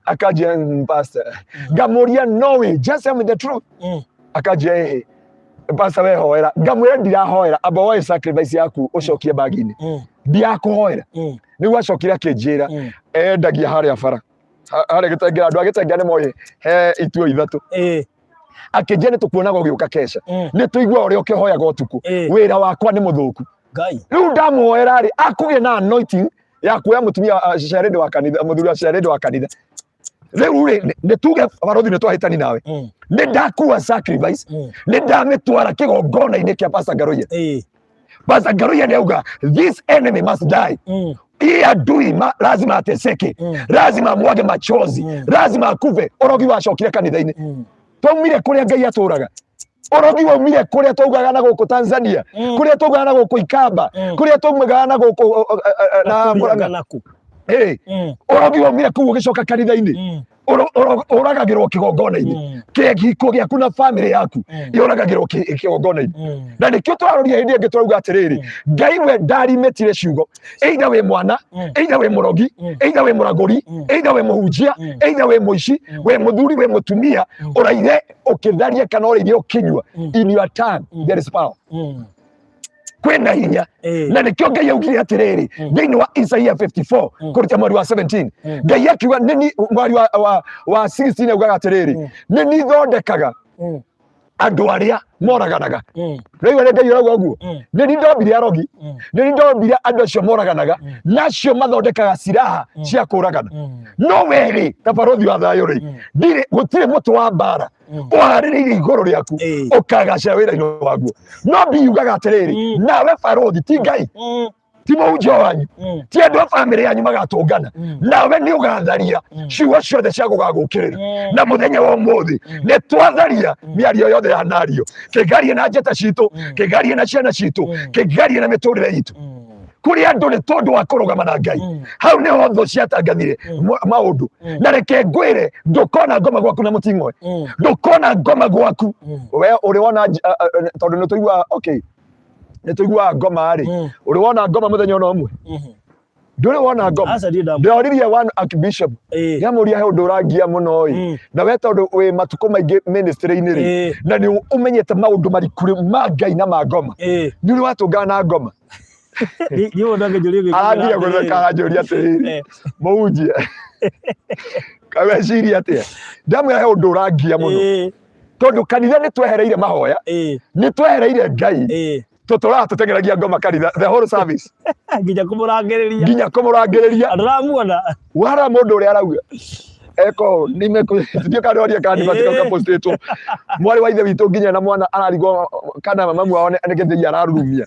akaje pastor ngamuria no way just tell me the truth akaje pastor we hoera ngamuri ndirahoera aba sacrifice yaku ucokie bagini ndiakuhoera ni wacokira kinjira endagia haria bara haria gitengira andu agitengira ni moye he ituo ithatu akijene tukuonaga ugiuka kesha ni tuigua uri ukihoyaga utuku wira wakwa ni muthuku ngai riu ndamuhoera ri akugie na anointing ya kuya mutumia sharede wa kanitha muthuri wa sharede wa kanitha riu ni tuge barothi ni twahitani nawe ni ndakuwa sacrifice ni ndamitwara kigongona ini kia Pastor Ngaruiya Pastor Ngaruiya niauga this enemy must die hii adui lazima ateseke lazima mwage machozi lazima akuve orogi wacokire kanitha-ini twaumire kuria Ngai aturaga orogi waumire kuria twaugaga na guku Tanzania kuria twaugaga na guku Ikamba kuria twaugaga na guku na Murang'a orogi waumire kuu ugicoka kanitha-ini uragagirwo kigongona-ini kigiko giaku na family yaku yoragagirwo kigongona-ini na nikio twaroria hindi ingi twauga atiriri Ngai we ndarimetire ciugo either we mwana either we murogi either we muraguri either we muhunjia either we muici we muthuri we mutumia uraire ukitharia kana uraire ukinywa in your tongue there is power kwena hinya na nikio Ngai augire atiriri thiini wa Isaiah 54 kuruta mweri wa 17 Ngai akiuga nini mweri wa 16 augaga atiriri nini thondekaga andu aria moraganaga riu ene Ngai arauga uguo nini ndombire arogi nini ndombire andu acio moraganaga nacio mathondekaga ciraha cia kuragana no weri ta barothi wa thayo ri ndire gutire mutu wa mbara uhaririire iguru riaku ukagacira wira-ini waguo no mbiugaga atiriri nawe barothi ti Ngai ti muhunjia wanyu ti andu a family yanyu magatungana nawe ni ugatharia ciugo ciothe cia gugagukirira na muthenya wa umuthi ni twatharia miario yothe ya nario kigarie na njata citu kigarie na ciana citu kigarie na miturire itu kuri andu ni tondu wa kurugama na Ngai hau ni ho ciatangathire maundu na reke ngwire ndukona ngoma gwaku na muting'oe ndukona ngoma gwaku we uri wona tondu ni tuigua okay nituigua ngoma ri uri wona ngoma muthenya ono umwe nduri wona ngoma ndoririe one archbishop yamuria he undu urangia muno na we tondu wi matuko maingi ministry-ini ri na ni umenyete maundu marikuri ma Ngai na ma ngoma ni uri watungana na ngoma niyo ndangĩjuria arangia gutheka njuria atiriri muhunjia kaweciria atia ndamwira he undu urangia muno tondu kanitha ni twehereire mahoya ni twehereire Ngai tutura tutengeragia ngoma kanitha the whole service nginya kumurangiriria aramuona wara mundu uri arauga eko nimekuthio kandoria kandi batika postito mwari wa ithe witu nginya na mwana ararigwo kana mamu wao negetheria ararumia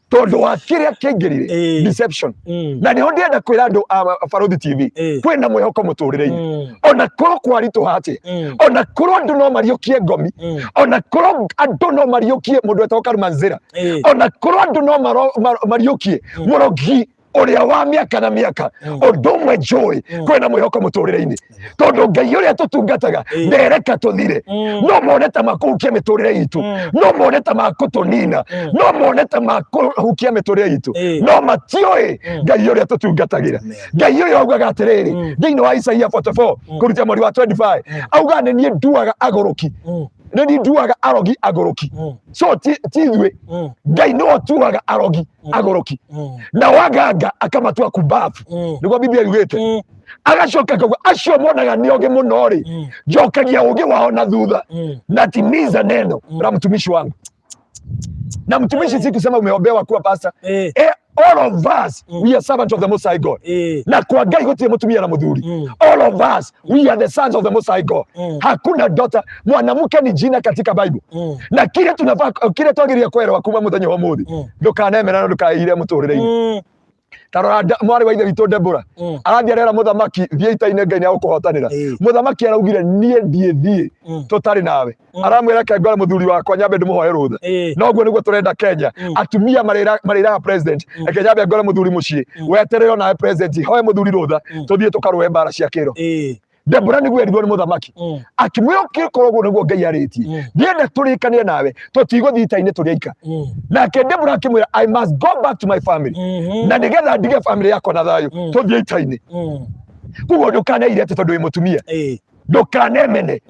tondu wa kiria kingirire deception na niho ndienda kwira andu Barothi TV kwina mwihoko muturire-ini ona koro kwaritu hati ona koro andu no mariukie ngomi ona koro andu no mariukie mundu etagwo Karumanzira ona koro andu no mariukie murogi uria wa miaka na miaka undu umwe njui kwina mwihoko muturire-ini tondu Ngai uria tutungataga ndereka tuthire no mone ta makuhukia miturire itu no mone ta makutunina no mone ta makuhukia miturire itu no matioi Ngai uria tutungatagira Ngai uria augaga atiriri thiini wa Isaiah 44 kuruta mweri wa 25 auga ni nie nduaga agoroki nini nduaga arogi agoroki so tithwe Ngai no tuaga arogi agoroki na waganga akamatua kubafu niguo Biblia yugite agacoka kagwa acio monaga nioge muno ri njokagia ugi wao na thutha na timiza neno la mtumishi wangu na mtumishi si kusema umeombewa kuwa pastor all of us we are servants of the Most High God na kwa Ngai gutire mutumia na muthuri all of us we are the sons of the Most High God hakuna daughter mwanamke ni jina katika Bible na kile tunafaa kile twagiria kwera kuma muthenya wa muthi ndukanemera na ndukaire muturire-ini tarora mwari wa ithe witũ Debora arathia arera muthamaki thiĩta-inĩ Ngai nĩagũkũhotanĩra muthamaki araugire niĩ thiĩ tũtarĩ nawe aramwĩra ke ngore mũthuri wakwa nyambe ndĩmũhoe rũtha noguo nĩguo tũrenda Kenya atumia marĩraga president eke nyambe ngore mũthuri mũciĩ weterere nawe president hoe mũthuri rũtha tũthiĩ tũkarũe mbara cia kĩro Debora nĩguo erirwo nĩ mũthamaki akĩmwĩra ũngĩkorwo ũguo nĩguo Ngai arĩtie ndienda tũrĩkanie nawe tũtigũthiĩ ita-inĩ tũrĩaika nake Debora akĩmwĩra I must go back to my family na nĩgetha ndige family yakwa na thayũ tũthiĩ ita-inĩ kuguo ndũkaneire atĩ tondũ wĩ mũtumia ndũkanemene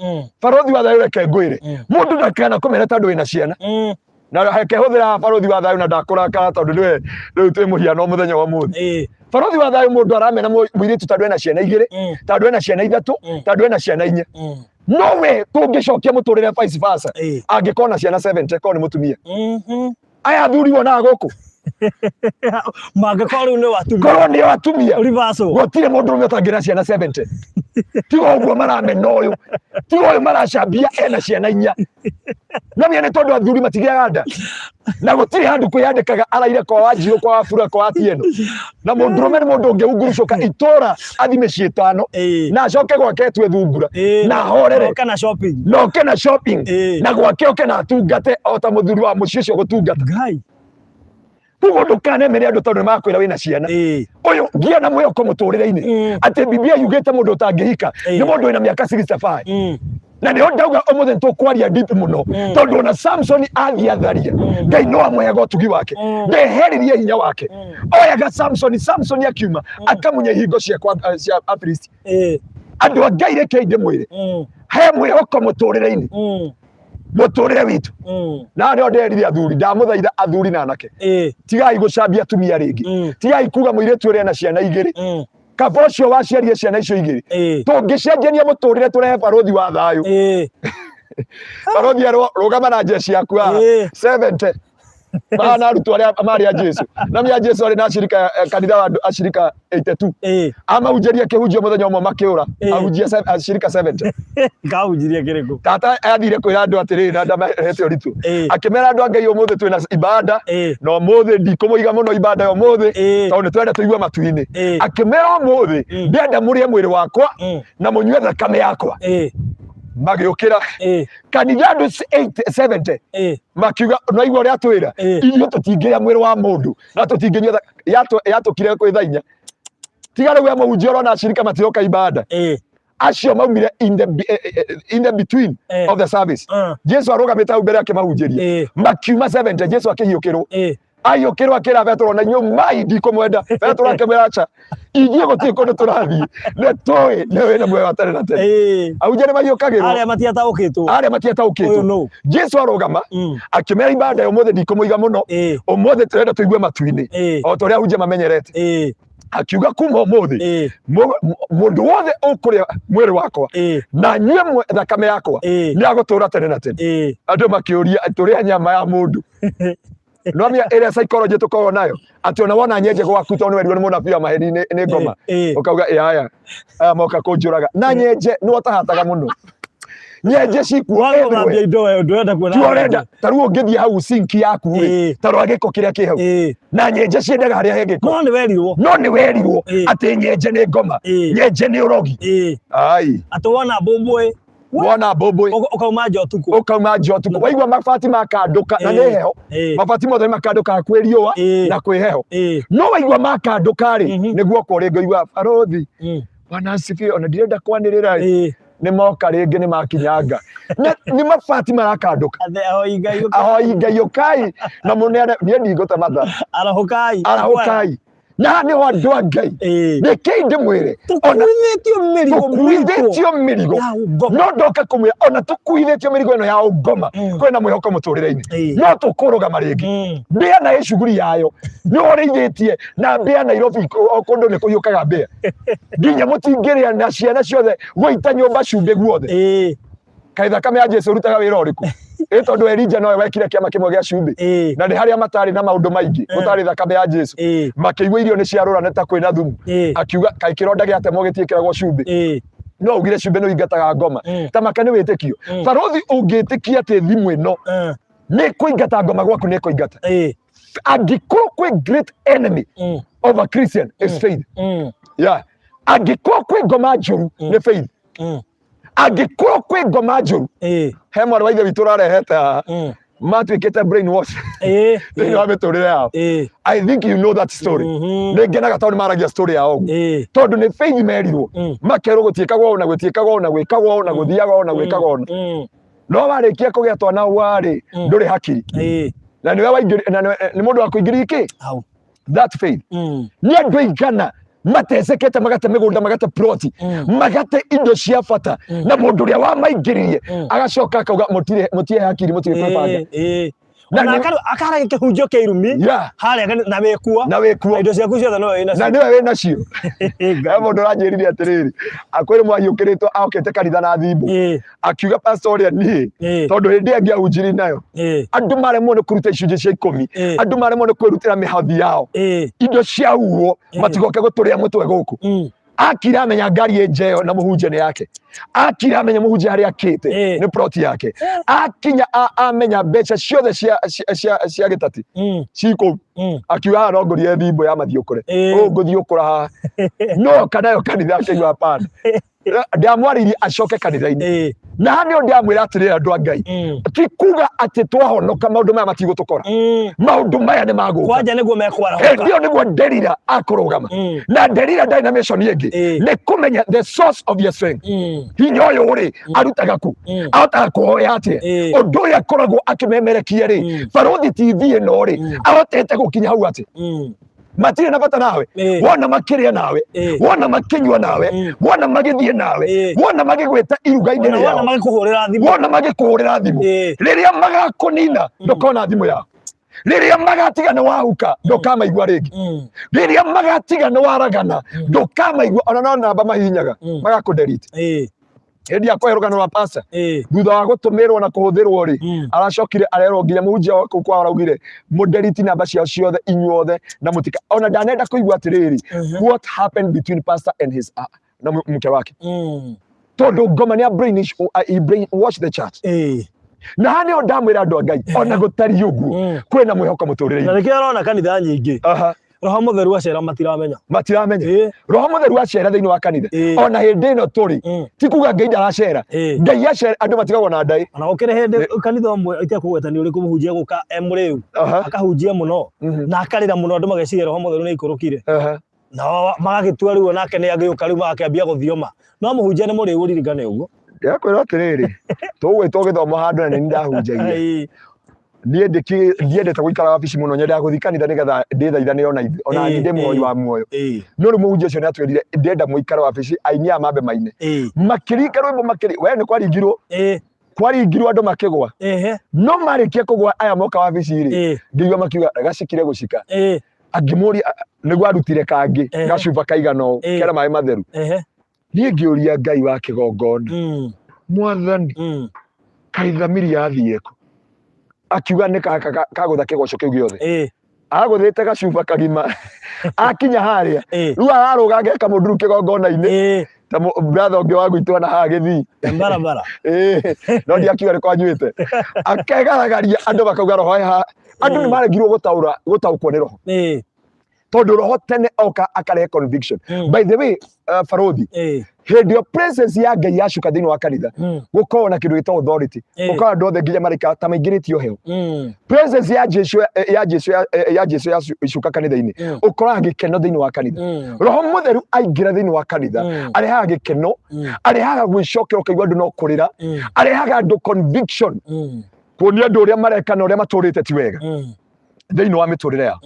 barothi wa thayũ reke ngwĩre mũndũ ndakanakũmene tondũ wĩna ciana na reke hũthĩra barothi wa thayũ na ndakũrakara tondũ nĩwe rĩu twĩ mũhiano mũthenya wa mũthĩ barothi wa thayũ mũndũ aramena mũirĩtu tondũ ena ciana 2 tondũ ena ciana 3 tondũ ena ciana 4 nowe tũngĩcokia mũtũrĩre vice versa angĩkorwo na ciana 7 korwo nĩ mũtumia aya athuri wonaga gũkũ mangĩkorwo rĩu nĩ watumia korwo nĩ watumia gũtirĩ mũndũ ũrũme ũtangĩna ciana 70 tiga ũguo maramena ũyũ tiga ũyũ maracambia ena ciana 4 no nĩ tondũ athuri matigĩaga nda na gũtirĩ handũ kwĩyandĩkaga araire kwa Wanjirũ kwa Wafula kwa Atieno na mũndũrũme nĩ mũndũ ũngĩungurucoka itũra athi mĩciĩ 5 na acoke gwake etwe thungura na horere noke na shopping na gwake oke na atungate o ta mũthuri wa mũciĩ ũcio gũtungata kuguo ndũkanemere andũ tondũ nĩmakwĩra wĩna ciana ũyũ ngia na mwĩhoko mũtũrĩre-inĩ atĩ Biblia yugĩte mũndũ ũtangĩhika nĩ mũndũ wĩna mĩaka 65 na nĩho ndauga ũmũthĩ tũkwaria deep mũno tondũ ona Samson athiĩ atharia Ngai no amweaga ũtugi wake ndeheririe hinya wake oyaga Samson akiuma akamunya ihingo cia Afilisti andũ a Ngai reke ndĩmwĩre he mwĩhoko mũtũrĩre-inĩ mũtũrĩre witũ na nĩo nderire athuri ndamũthaitha athuri na anake tigai gũcambia atumia rĩngĩ tigai kuga mũirĩtu ũrĩa na ciana 2 kaba ũcio waciarire ciana icio 2 tũngĩcenjania mũtũrĩre tũrehe barothi wa thayũ barothi rũgama na jeshi yaku 70 bana arutwo arĩa marĩ a Jesu na mĩa Jesu arĩ na ashirika kanitha wa ashirika 82 amahunjĩria kĩhunjio mũthenya ũmwe makĩũra ahunjia ashirika 70 kahunjirie kĩrĩkũ tata athire kwĩra andũ atĩrĩrĩ na ndamahete ũritũ akĩmera andũ a Ngai ũmũthĩ twĩna ibada na ũmũthĩ ndikũmũiga mũno ibada ũmũthĩ tondũ nĩtwenda tũigue matu-inĩ akĩmera ũmũthĩ ndenda mũrĩe mwĩrĩ wakwa na mũnyue thakame yakwa magĩũkĩra kanitha andũ 70 makiuga naigua ũrĩa twĩra irio tũtingĩrĩa mwĩrĩ wa mũndũ na tũtingĩnyua yatũkire kwĩ thaa 4 tiga rĩu amũhunjia ũrona ashirika matioka ibada acio maumire in the between of the service Jesu arũgamĩte hau mbere akĩmahunjĩria makiuma 70 Jesu akĩhiũkĩrwo ayũkĩrwo akĩra Petro na nyumai ndikũmwenda Petro akĩmwĩra acha ithuĩ gũtirĩ kũndũ tũrathiĩ nĩtũĩ nĩwe nĩ muoyo watarĩ na tene ahunjia nĩmahiũkagĩrwo arĩa matiataũkĩtwo Jesu arũgama akĩmera ibada ya ũmũthĩ ndikũmũiga mũno ũmũthĩ tũrenda tũigue matu-inĩ o ta ũrĩa ahunjia mamenyerete akiuga kuma ũmũthĩ mũndũ wothe ũkũrĩa mwĩrĩ wakwa na nyue thakame yakwa nĩagũtũũra tene na tene andũ makĩũria tũrĩa nyama ya mũndũ no mĩa ĩrĩa psychology tũkoragwo nayo atĩ ona wona nyenje gwaku tondũ nĩwerirwo nĩ mũnabii wa maheni nĩ ngoma ũkauga aya moka kũnjũraga na nyenje nĩwatahataga mũno nyenje cikuo tuorenda tarĩu ũngĩthiĩ hau sinki yaku tarwa gĩko kĩrĩa kĩ hau na nyenje ciendaga harĩa he gĩko no nĩ werirwo atĩ nyenje nĩ ngoma nyenje nĩ ũrogi atĩ wona mbũmbũĩ wona mbũmbũĩ ũkauma nja ũtukũ waigua mabati makandũka na nĩ heho mabati mothe makandũka kwĩ riũa na kwĩ heho no waigua makandũka-rĩ nĩguo ũkorwo ngĩigua barothi Bwana asifiwe ona ndirenda kwanĩrĩra nĩ moka rĩngĩ nĩ makinyanga nĩ mabati marakandũka ahoi Ngai ũkai na mũnene niĩ ndigũte matha arahũkai na nĩ ho andũ a Ngai nĩkĩi ndĩmwĩre tũkuithĩtio mĩrigo no ndoka kũmwĩra ona tũkuithĩtio mĩrigo ĩno ya ũngoma kwĩna mwĩhoko mũtũrĩre-inĩ no tũkũrũgama rĩngĩ mbĩa na ĩcuguri yayo nĩ ũrĩithĩtie na mbĩa Nairobi kũndũ nĩ kũhiũkaga mbĩa nginya mũtingĩrĩa na ciana ciothe gũita nyũmba cumbĩ guothe kaĩ thakame ya Jesu rutaga wĩra ũrĩkũ tondũ Elija nowe wekire kĩama kĩmwe gĩa cumbĩ na nĩ harĩa matarĩ na maũndũ maingĩ gũtarĩ thakame ya Jesu makĩigua irio nĩ ciarũra nĩ ta kwĩna thumu akiuga kaĩ kĩronda gĩatemwo gĩtiĩkĩragwo cumbĩ no ugire cumbĩ nĩ ũingataga ngoma ta maka nĩ wĩtĩkio barothi ũngĩtĩkia atĩ thimũ ĩno nĩ kũingata ngoma gwaku nĩ kũingata Angĩkorwo kwĩ great enemy of a Christian is faith. Yeah. Angĩkorwo kwĩ ngoma njũru nĩ faith. Angĩkorwo kwĩ ngoma njũru he mwarĩ wa ithe witũ ũrarehete haha matuĩkĩte brainwash thĩinĩ wa mĩtũrĩre yao. I think you know that story. Nĩngenaga tondũ nĩmaragia story yao ũguo tondũ nĩ faith merirwo makerwo gũtiĩkagwo ũũ na gwĩtiĩkagwo ũũ na gwĩkagwo ũũ na gũthiaga ũũ na gwĩkagwo ũũ, no warĩkia kũgĩa twana ũũ-rĩ ndũrĩ hakiri na nĩwe waingĩria na nĩ mũndũ wa kũingĩria iki that faith. Nĩ andũ aigana matecekete magate mĩgũnda magate ploti magate indo cia bata na mũndũ ũrĩa wamaingĩririe agacoka akauga mũtirĩ hakiri mũtirĩ kwĩbanga na akara gĩkĩhunjio kĩa irumi harĩa na wĩkuo indo ciaku ciothe no wĩna na nĩwe wĩna cio. He mũndũ ũranjĩrire atĩrĩrĩ akwĩrĩ mwahiũkĩrĩtwo okĩte kanitha na thimũ akiuga pastor ũrĩa niĩ tondũ hĩndĩ ĩyo angĩahunjirie nayo andũ maremwo nĩ kũruta icunjĩ cia 10 andũ maremwo nĩ kwĩrutĩra mĩhothi yao indo ciahuo matigoke gũtũrĩa mũtwe gũkũ. Akira amenya ngari njeo na mũhunjia nĩ yake, akira amenya mũhunjia harĩa akĩte nĩ plot yake, akinya amenya mbeca ciothe cia gĩtati ciko akiuga no ngũrie thimũ ya mathiũkũre ngũthiũkũra haha no kanayo kanitha akĩigua hapana ndamwaririe acoke kanitha-inĩ na nĩ ndamwĩra atĩrĩrĩ andũ a Ngai ti kuga atĩ twahonoka maũndũ maya matigũtũkora maũndũ maya nĩ magũka kwanja nĩguo mekwarahoka ndio nĩguo Delila akũrũgama na Delila ndarĩ na mission ĩngĩ nĩ kũmenya the source of your strength. Hinya ũyũ-rĩ arutaga ku ahotaga kũhoya atĩa ũndũ ũyũ akoragwo akĩmemerekia-rĩ Barũthi TV ĩno-rĩ ahotete gũkinya hau atĩ matirĩ na bata nawe wona makĩrĩa nawe wona makĩnyua nawe wona magĩthiĩ nawe wona magĩgwĩta iruga-inĩ rĩao wona magĩkũhũrĩra thimũ rĩrĩa magakũnina ndũkona thimũ yao rĩrĩa magatiga nĩ wahuka ndũkamaigua rĩngĩ rĩrĩa magatiga nĩ waragana ndũkamaigua ona no namba mahihinyaga magakũdelete hĩndĩ ya kweherũka rwa pasta thutha wa gũtũmĩrwo na kũhũthĩrwo-rĩ aracokire arerwo nginya mũhunjia kũu kwao araugire mũdelete namba ciao ciothe inyuothe na mũtika ona ndanenda kũigua atĩrĩrĩ what happened between pastor and his na mke wake tondũ ngoma nĩ brain watch the chat na hanĩo ndamwĩra andũ a Ngai ona gũtari ũguo kwĩna mwĩhoko mũtũrĩre-inĩ. Na nĩkĩo ũrona kanitha nyingĩ Roho Mũtheru acera matiramenya Roho Mũtheru acera thĩinĩ wa kanitha ona hĩndĩ ĩno tũrĩ ti kuga Ngai ndaracera Ngai acera andũ matigagwo na ndai ona gũkĩrĩ hĩndĩ kanitha ũmwe itekũgweta nĩ ũrĩkũ mũhunjia gũka mũrĩu akahunjia mũno na akarĩra mũno andũ mageciria Roho Mũtheru nĩ ikũrũkire na magagĩtua rĩu nake nĩ agĩũka rĩu magakĩambia gũthioma no mũhunjia nĩ mũrĩu ũririkane ũguo. Ndakwĩra atĩrĩrĩ tũgwĩtwo gĩthomo handũ na nĩ ndahunjagia niĩ ndiendete gũikara wabici mũno nyendaga gũthiĩ kanitha nĩgetha ndĩthaithane ona ndĩ muoyo wa muoyo no rĩu mũhunjia ũcio nĩ atwĩrire ndenda mũikara wabici ainia mambe maine makĩringa rwĩmbo we nĩ kwaringirwo andũ makĩgwa no marĩkia kũgwa aya moka wabici-rĩ ngĩigua makiuga gacikire gũcika angĩmũria nĩguo arutire kangĩ gacuba kaigana ũũ kera maĩ matheru niĩ ngĩũria Ngai wa kĩgongona Mwathani kaĩ thamiri yathiĩ kũ akiuga nĩ kagũtha kĩgoco kĩu gĩothe agũthĩte gacuba kagima akinya harĩa rĩu ararũga ageka mũndũ rĩu kĩgongona-inĩ ta brother ũngĩ wa gwitũ na haha Gĩthii barabara no ndiakiuga nĩ kwanyuĩte akegaragaria andũ makauga roho andũ nĩ maregirwo gũtaũkwo nĩ roho tondũ roho tene oka akarehe conviction. By the way Barũthi hĩndĩ ĩyo presence ya Ngai yacuka thĩinĩ wa kanitha gũkorwo na kĩndũ gĩtagwo authority gũkorwo andũ othe nginya marĩka ta maingĩrĩtio heo presence ya Jesũ yacuka kanitha-inĩ ũkoraga gĩkeno thĩinĩ wa kanitha. Roho Mũtheru aingĩra thĩinĩ wa kanitha arehaga gĩkeno arehaga gwĩcokera ũkaigua andũ no kũrĩra arehaga andũ conviction kuonia andũ ũrĩa mareka na ũrĩa matũrĩte ti wega thĩinĩ wa mĩtũrĩre yao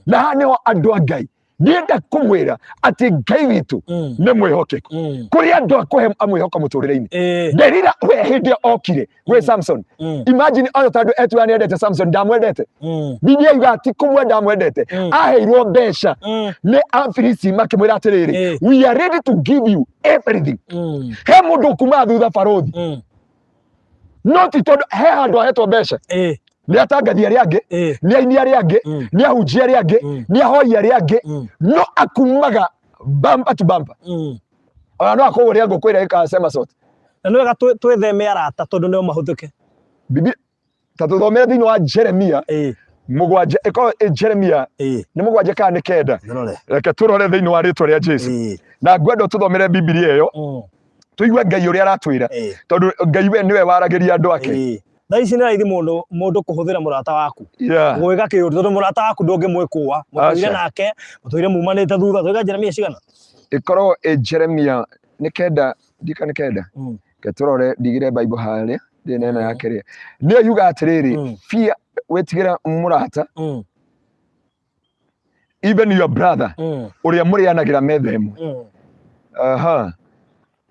na hanĩho andũ a Ngai ndienda kũmwĩra atĩ Ngai witũ nĩ mwĩhokeku kũrĩ andũ akũhe mwĩhoko mũtũrĩre-inĩ. Delila we hĩndĩ okire we Samson imagine ona tandũ etuga nĩ endete Samson ndamwendete Biblia yuga ati kũmwenda amwendete aheirwo mbeca nĩ Afilisti makĩmwĩra atĩrĩrĩ we are ready to give you everything he mũndũ kuma thutha Barũthi no ti tondũ he handũ ahetwo mbeca nĩ atangathi arĩa angĩ nĩ aini arĩa angĩ nĩ ahunjia arĩa angĩ nĩ ahoi arĩa angĩ no akumaga bumper to bumper ona no akũgũrĩra ngũkũ ĩrĩa ĩkasema sote na nĩ wega twĩtheme arata tondũ nĩo mahũthĩke Biblia ta tũthomere thĩinĩ wa Jeremia mugwanja eko Jeremia ni mugwanja kana ni kenda reke turore thiini wa ritwa ria Jesu na ngwenda tuthomere Biblia iyo tuigue Ngai uria aratwira tondu Ngai we niwe waragiria andu ake tha ici nä raithi må kuhuthira murata waku gwika kä å tondu murata waku ndå ngä mwä kåa må tå nake må tå ire mumanä te thutha tå Jeremia cigana ikorwo Jeremia ni kenda ndika ni kenda ke turore ndigire Bible haria ndi nena yake ria ni yuga atiriri fear wetigira murata even your brother uria murianagira metha imwe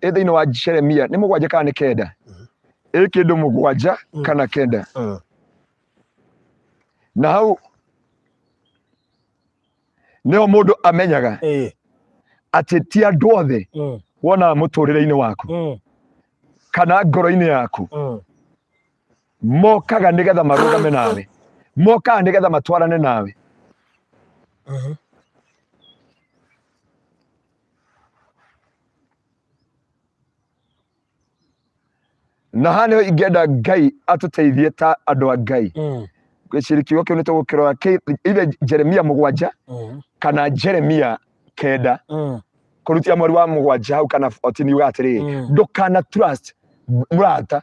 thiini wa Jeremia ni mugwanja kana ni kenda kindu mugwanja kana kenda na hau nio mundu amenyaga ati ti andu othe wona muturire-ini waku kana ngoro-ini yaku mokaga nigetha marugame nawe mokaga nigetha matwarane nawe na hano ingenda Ngai atuteithie ta andu a Ngai gwicirikio kiu ni tugukirora ile Jeremia mugwanja kana Jeremia kenda kurutia mwari wa mugwanja hau kana 14 yuga atiriri ndukana trust murata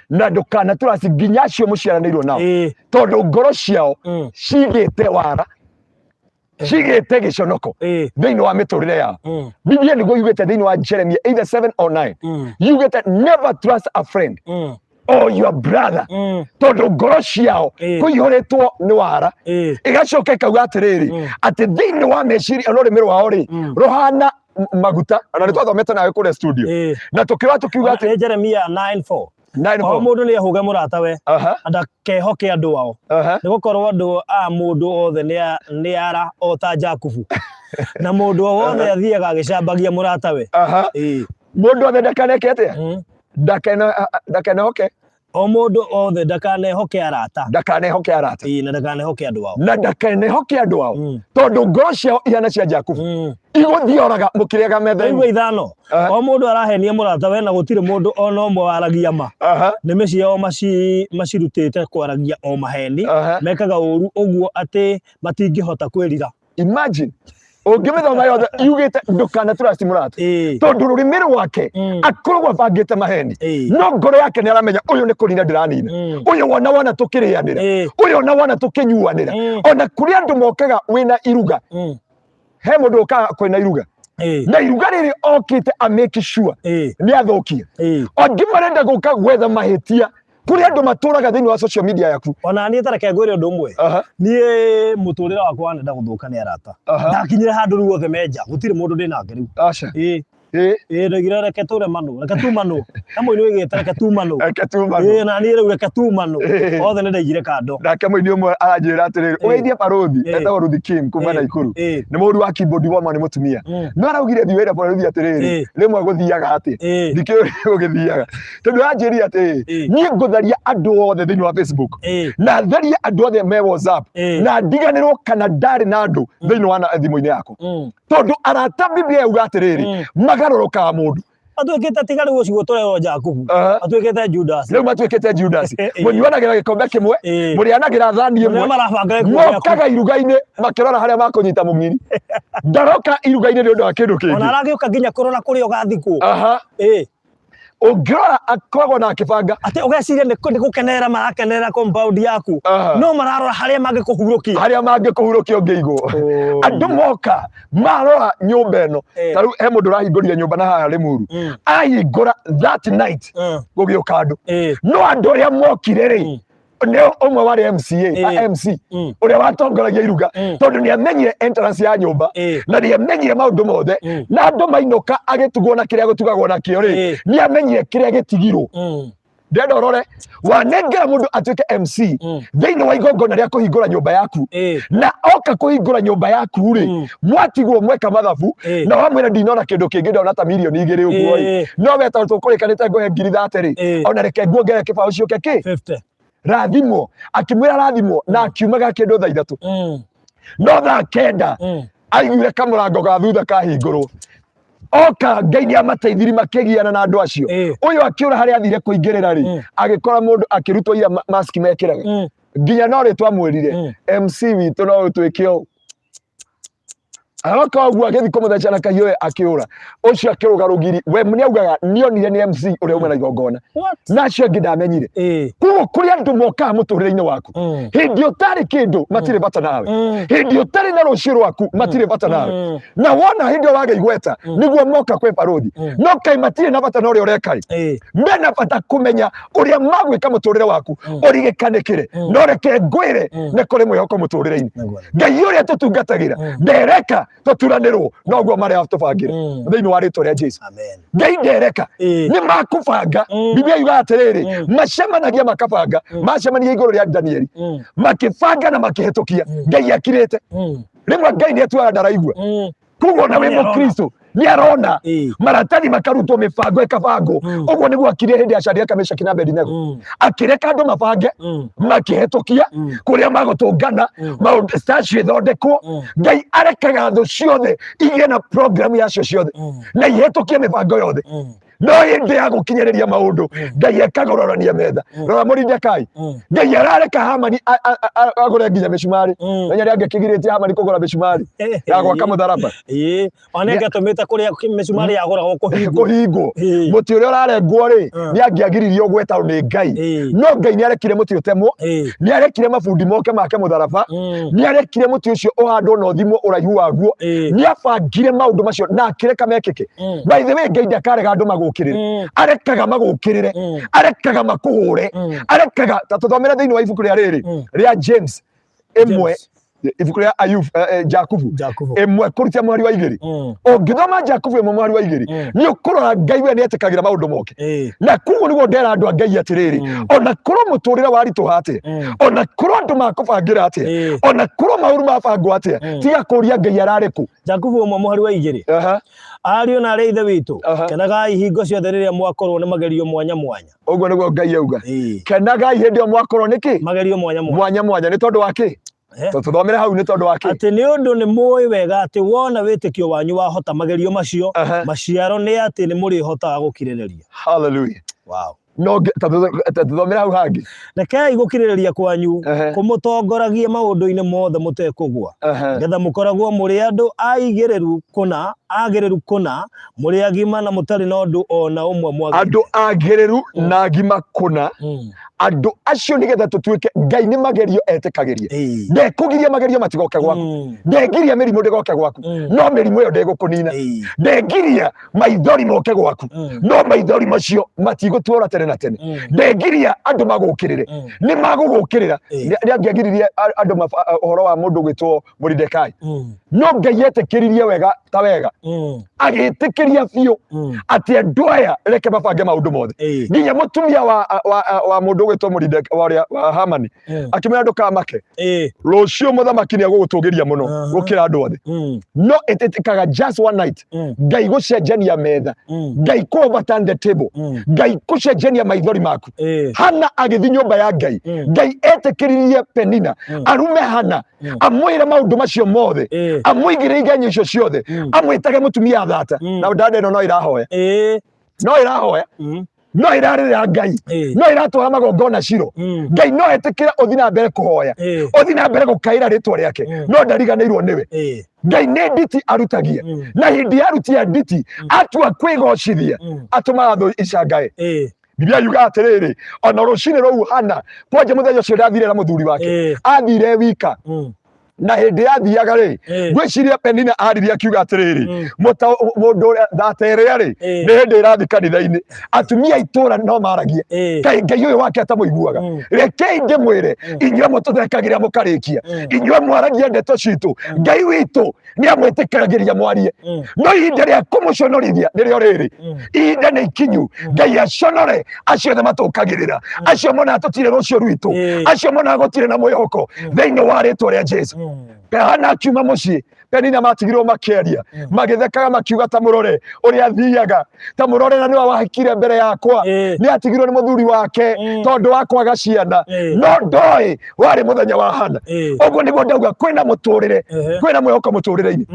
na ndukana trust nginya acio muciaranirwo nao tondu ngoro ciao cigite wara cigite giconoko thiini wa miturire yao Biblia niguo yugite thiini wa Jeremia either 7 or 9 yugite never trust a friend or your brother tondu ngoro ciao kuihuritwo ni wara igacoka ikauga atiriri ati thiini wa meciria rurimi rwao ri ruhana maguta na nä twathomete nawe kå studio na tukiuga ati Jeremia 9:4 o mundu ni ehuge murata we ndakehoke andu ao ni gukorwo andu a mundu othe ni ara o ta Jakubu na mundu wothe athiaga agicambagia murata we mundu othe ndakaneke atia ndakenehoke o mundu othe ndakanehoke arata na ndakanehoke andu ao na ndakanehoke andu ao tondu ngoro ciao ihana cia Jakubu iguthioraga mukiriaga metha igwe ithano o mundu arahenia murata we na gutire mundu ona omwe waragia ma nime ciao macirutite kwaragia o maheni mekaga uru uguo ati matingihota kwirira imagine ungimithoma yothe yugite ndukana trust murata tondu rurimi rwake akoragwo abangite maheni no ngoro yake ni aramenya uyu ni kurina ndiranina uyu wona tukirianira uyu wona tukinyuanira ona kuri andu mokaga wina iruga he mundu ukaga kwina iruga na iruga riri okite a make sure ni athokia ongi marenda guka gwetha mahitia kuri andu maturaga thiini wa social media yaku ona ni tareke ngwire undu umwe ni muturire wakwa nenda guthuka ni arata ndakinyire handu riu othe menja gutire mundu ndinake riu ndigire reke ture manu kamwe ni wigite reke tu manu na ni riu reke tu manu othe ni ndaigire kando nake mwini umwe aranjira atiriri weithie baruthi etagwo Ruthi Kim kuma Naikuru ni mundu wa keyboard woma ni mutumia no araugire thi wira baruthi atiriri rimwe guthiaga ati ndikio gugithiaga tondu anjiri ati ni ngutharia andu othe thiini wa Facebook na tharia andu othe me WhatsApp na ndiganirwo kana ndari na andu thiini wa thimu-ini yako tondu arata Biblia yuga atiriri magaroroka mundu atuikite tigari gucio tureo Jakubu atuikite Judas riu matuikite Judas munyuanagira gikombe kimwe murianagira thani imwe mokaga iruga-ini makirora haria makunyita mung'iri ndaroka iruga-ini ni undu wa kindu kingi ona aragiuka nginya kurora kuria ugathikwo ungirora akoragwo na kibanga ati ugeciria ni gukenera marakenera compound yaku no mararora haria mangikuhurukia ungiigwo andu moka marora nyumba ino taru he mundu rahingurire nyumba na haha Limuru ahingura that night gugiuka andu no andu aria mokire ri nio umwe wari MC uria watongoragia iruga tondu ni amenyire entrance ya nyumba na ni amenyire maundu mothe na andu mainuka agitugwo na kiria gutugagwo na kio ri ni amenyire kiria gitigirwo ndenda urore wanengera mundu atuike MC thiini wa igongona ria kuhingura nyumba yaku na oka kuhingura nyumba yaku ri mwatigwo mweka mathabu na wamwira ndinona kindu kingi ndona ta milioni 2 uguo no weta tukurikanite nguhe 30 ri ona reke nguongere kibao ciuke ki 50 rathimo akimwira rathimo na akiumaga kindu thaa 3 no thaa kenda aiguire kamurango ga thutha kahingurwo oka Ngai ni amateithiri makigiana na andu acio uyu akiura haria athire kuingirira ri agikora mundu akirutwo ira mask mekiraga nginya no ri twamwirire MC witũ no ũtwĩke ũũ aroka ũguo agĩthi kũmũtheca na kahiũ akĩũra ũcio akĩrũga rũgiri we nĩaugaga nĩonire nĩ MC ũrĩa uma na igongona na acio angĩ ndamenyire kuoguo kũrĩ andũ mokaga mũtũrĩre-inĩ waku hĩndĩ ũtarĩ kĩndũ matirĩ bata nawe hĩndĩ ũtarĩ na rũciũ rwaku matirĩ bata nawe na wona hĩndĩ ĩyo wage igweta nĩguo moka kwĩ barothi no kaĩ matirĩ na bata na ũrĩa ũreka mena bata kũmenya ũrĩa magwĩka mũtũrĩre waku ũrigĩkanĩkĩre no reke ngwĩre nĩ kũrĩ mwĩhoko mũtũrĩre-inĩ Ngai ũrĩa tũtungatagĩra ndereka tũturanĩrwo noguo marĩa tũbangĩra thĩinĩ wa rĩtwa rĩa Jesũ Ngai ndereka nĩ makũbanga Biblia yugaga atĩrĩrĩ macemanagia makabanga macemania igũrũ rĩa Danieli makĩbanga na makĩhĩtũkia Ngai akirĩte rĩmwe Ngai nĩetuaga ndaraigua kuoguo na wĩ Mũkristo nĩ arona maratathi makarutwo mĩbango ĩkabangwo ũguo nĩguo akire hĩndĩ ya Shadraka Meshaki na Abedinego akĩreka andũ mabange makĩhĩtũkia kũrĩa magũtũngana maũndũ statue ĩthondekwo Ngai arekaga thũ ciothe igĩe na program yacio ciothe na ihĩtũkie mĩbango yothe no hĩndĩ ya gũkinyĩrĩria maũndũ Ngai ekagororania metha rora Moridekai Ngai arareka Hamani agũre nginya mĩcumarĩ menya rĩa angĩkĩgirĩtie Hamani kũgũra mĩcumarĩ ya gwaka mũtharaba ona ngatũmĩte kũrĩa mĩcumarĩ yagũragwo kũhingwo mũtĩ ũrĩa ũrarengwo rĩ nĩangĩagiririo gwetwo nĩ Ngai no Ngai nĩarekire mũtĩ ũtemwo nĩarekire mabundi moke make mũtharaba nĩarekire mũtĩ ũcio ũhandwo na ũthimwo ũraihu waguo nĩabangire maũndũ macio na akĩreka mekĩke by the way Ngai ndakarega andũ arekaga magũkĩrĩre arekaga makũhũre arekaga ta tũthomere thĩinĩ wa ibuku rĩa rĩrĩ rĩa James ĩmwe ibuku rĩa Jakubu ĩmwe kũrutia mwari wa igĩrĩ ũngĩthoma Jakubu ĩmwe mwari wa igĩrĩ nĩ ũkũrora Ngai we nĩetĩkagĩra maũndũ moke na kuoguo nĩguo ndera andũ a Ngai atĩrĩrĩ ona kũrwo mũtũrĩre waritũha atĩa ona kũrwo andũ makũbangĩra atĩa ona kũrwo maũndũ mabangwo atĩa tiga kũria Ngai ararĩ kũ Jakubu ĩmwe mwari wa igĩrĩ ariũ na arĩa ithe witũ kenagai hingo ciothe rĩrĩa mwakorwo nĩ magerio mwanya mwanya ũguo nĩguo Ngai auga kenagai hĩndĩ ĩyo mwakorwo nĩkĩ magerio mwanya mwanya nĩ tondũ wa kĩ tũthomere hau nĩ tondũ wa kĩ atĩ nĩ ũndũ nĩ mũĩ wega atĩ wona wĩtĩkio wanyu wahota magerio macio maciaro nĩ atĩ nĩ mũrĩhotaga gũkirĩrĩria hallelujah wow no tũthomere hau hangĩ rekei gũkirĩrĩria kwanyu kũmũtongoragie maũndũ-inĩ mothe mũtekũgwa getha mũkoragwo mũrĩ andũ agĩrĩru kũna mũrĩ agima na mũtarĩ na ũndũ ona ũmwe mwagĩrĩire andũ agĩrĩru na agima kũna andũ acio nĩgetha tũtuĩke Ngai nĩ magerio etĩkagĩria ndekũgiria magerio matigoke gwaku ndengiria mĩrimũ ndĩgoke gwaku no mĩrimũ ĩyo ndĩgũkũnina ndengiria maithori moke gwaku no maithori macio matigũtũra tene na tene ndengiria andũ magũkĩrĩre nĩ magũgũkĩrĩra nĩangĩagiririe andũ ũhoro wa mũndũ gwĩtwo Moridekai no Ngai etĩkĩririe wega ta wega agĩtĩkĩria biũ atĩ andũ aya reke mabange maũndũ mothe nginya mũtumia wa mũndũ gwĩtwo Moridekai wa Hamani akĩmwĩra ndũkamake rũciũ mũthamaki nĩegũgũtũgĩria mũno gũkĩra andũ othe no ĩtĩkaga just one night Ngai gũcenjania metha Ngai kũ overturn the table Ngai gũcenjania maithori maku Hana agĩthi nyũmba ya Ngai Ngai etĩkĩririe Penina arume Hana amwĩre maũndũ macio mothe amwĩigĩre igenyo icio ciothe amwĩtage mũtumia thata na ndada ĩno no ĩrahoya no irarĩra Ngai no iratwara magongona Shilo Ngai no etĩkĩra ũthi na mbere kũhoya ũthi na mbere gũkaĩra rĩtwa rĩake no ndariganĩirwo nĩwe Ngai nĩ nditi arutagia na hĩndĩ arutia nditi atua kwĩgocithia atũmaga thũ icangae Biblia yuga atĩrĩrĩ ona rũcinĩ rũu Hana kwanja mũthenya ũcio ndathire na mũthuri wake athire wika na hĩndĩ yathiaga rĩ gwĩciria Penina aririe akiuga atĩrĩrĩ mũndũ thaterĩa rĩ nĩ hĩndĩ ĩrathi kanitha-inĩ atumia itũra no maragia kaĩ Ngai ũyũ wake atamũiguaga rekei ndĩmwĩre inyuĩ mũtũthekagĩra mũkarĩkia inyuĩ mwaragia ndeto citũ Ngai witũ nĩ amwĩtĩkagĩria mwarie no ihinda rĩa kũmũconorithia nĩrĩo rĩrĩ ihinda nĩ ikinyu Ngai aconore acio othe matũkagĩrĩra acio monaga tũtirĩ rũciũ rwitũ acio monaga gũtirĩ na mwĩhoko thĩinĩ wa rĩtwa rĩa Jesũ Pehana akiuma muciĩ Penina matigirwo makĩaria magĩthekaga makiuga ta mũrore ũrĩa athiaga ta mũrore na nĩwe wahikire mbere yakwa nĩ atigirwo nĩ mũthuri wake tondũ wa kwaga ciana no ndoĩ warĩ mũthenya wa hana ũguo nĩguo ndauga kwĩna mũtũrĩre kwĩna mwĩhoko mũtũrĩre-inĩ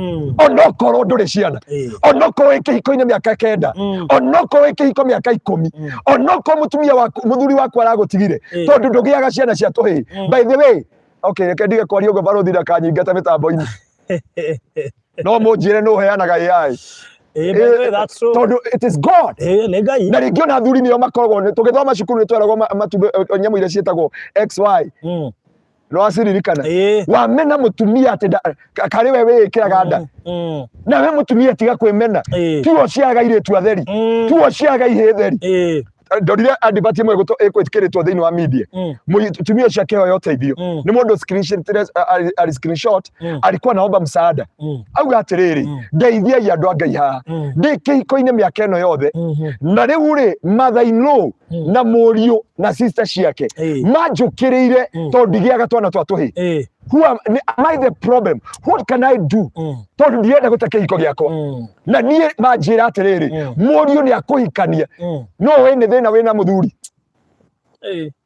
onokorwo ndũrĩ ciana onokorwo wĩ kĩhiko-inĩ mĩaka 9 onokorwo wĩ kĩhiko mĩaka 10 onokorwo mũtumia waku mũthuri waku aragũtigire tondũ ndũgĩaga ciana cia tũhĩĩ. By the way, okay, reke ndige kwaria ũguo barothi ndakanyingata mĩtambo-inĩ no mũnjĩre nũ ũheanaga AI tondũ it is God na rĩngĩ ona athuri nĩo makoragwo tũgĩthoma cukuru nĩtweragwo matumbĩ nyamũ iria ciĩtagwo XY no aciririkana wamena mũtumia atĩ karĩ we wĩkĩraga nda na we mũtumia tiga kwĩmena tuo ciaga irĩtu atheri tuo ciaga ihĩ theri ndorire adibati mwe gwĩtĩkĩrĩtwo thĩinĩ wa media mũtumia ũcio akĩhoya ũteithio nĩ mũndũ screenshot alikuwa naomba msaada auga atĩrĩrĩ ndeithiai andũ a Ngai haha ndĩ kĩhiko-inĩ mĩaka ĩno yothe na rĩu rĩ mother-in-law na mũriũ na sister ciake manjũkĩrĩire tondũ ndigĩaga twana twa tũhĩĩ. Who am I the problem? What can I do? Tondũ ndienda gũte kĩhiko gĩakwa na niĩ manjĩra atĩrĩrĩ mũriũ nĩ akũhikania no we nĩ thĩna wĩna mũthuri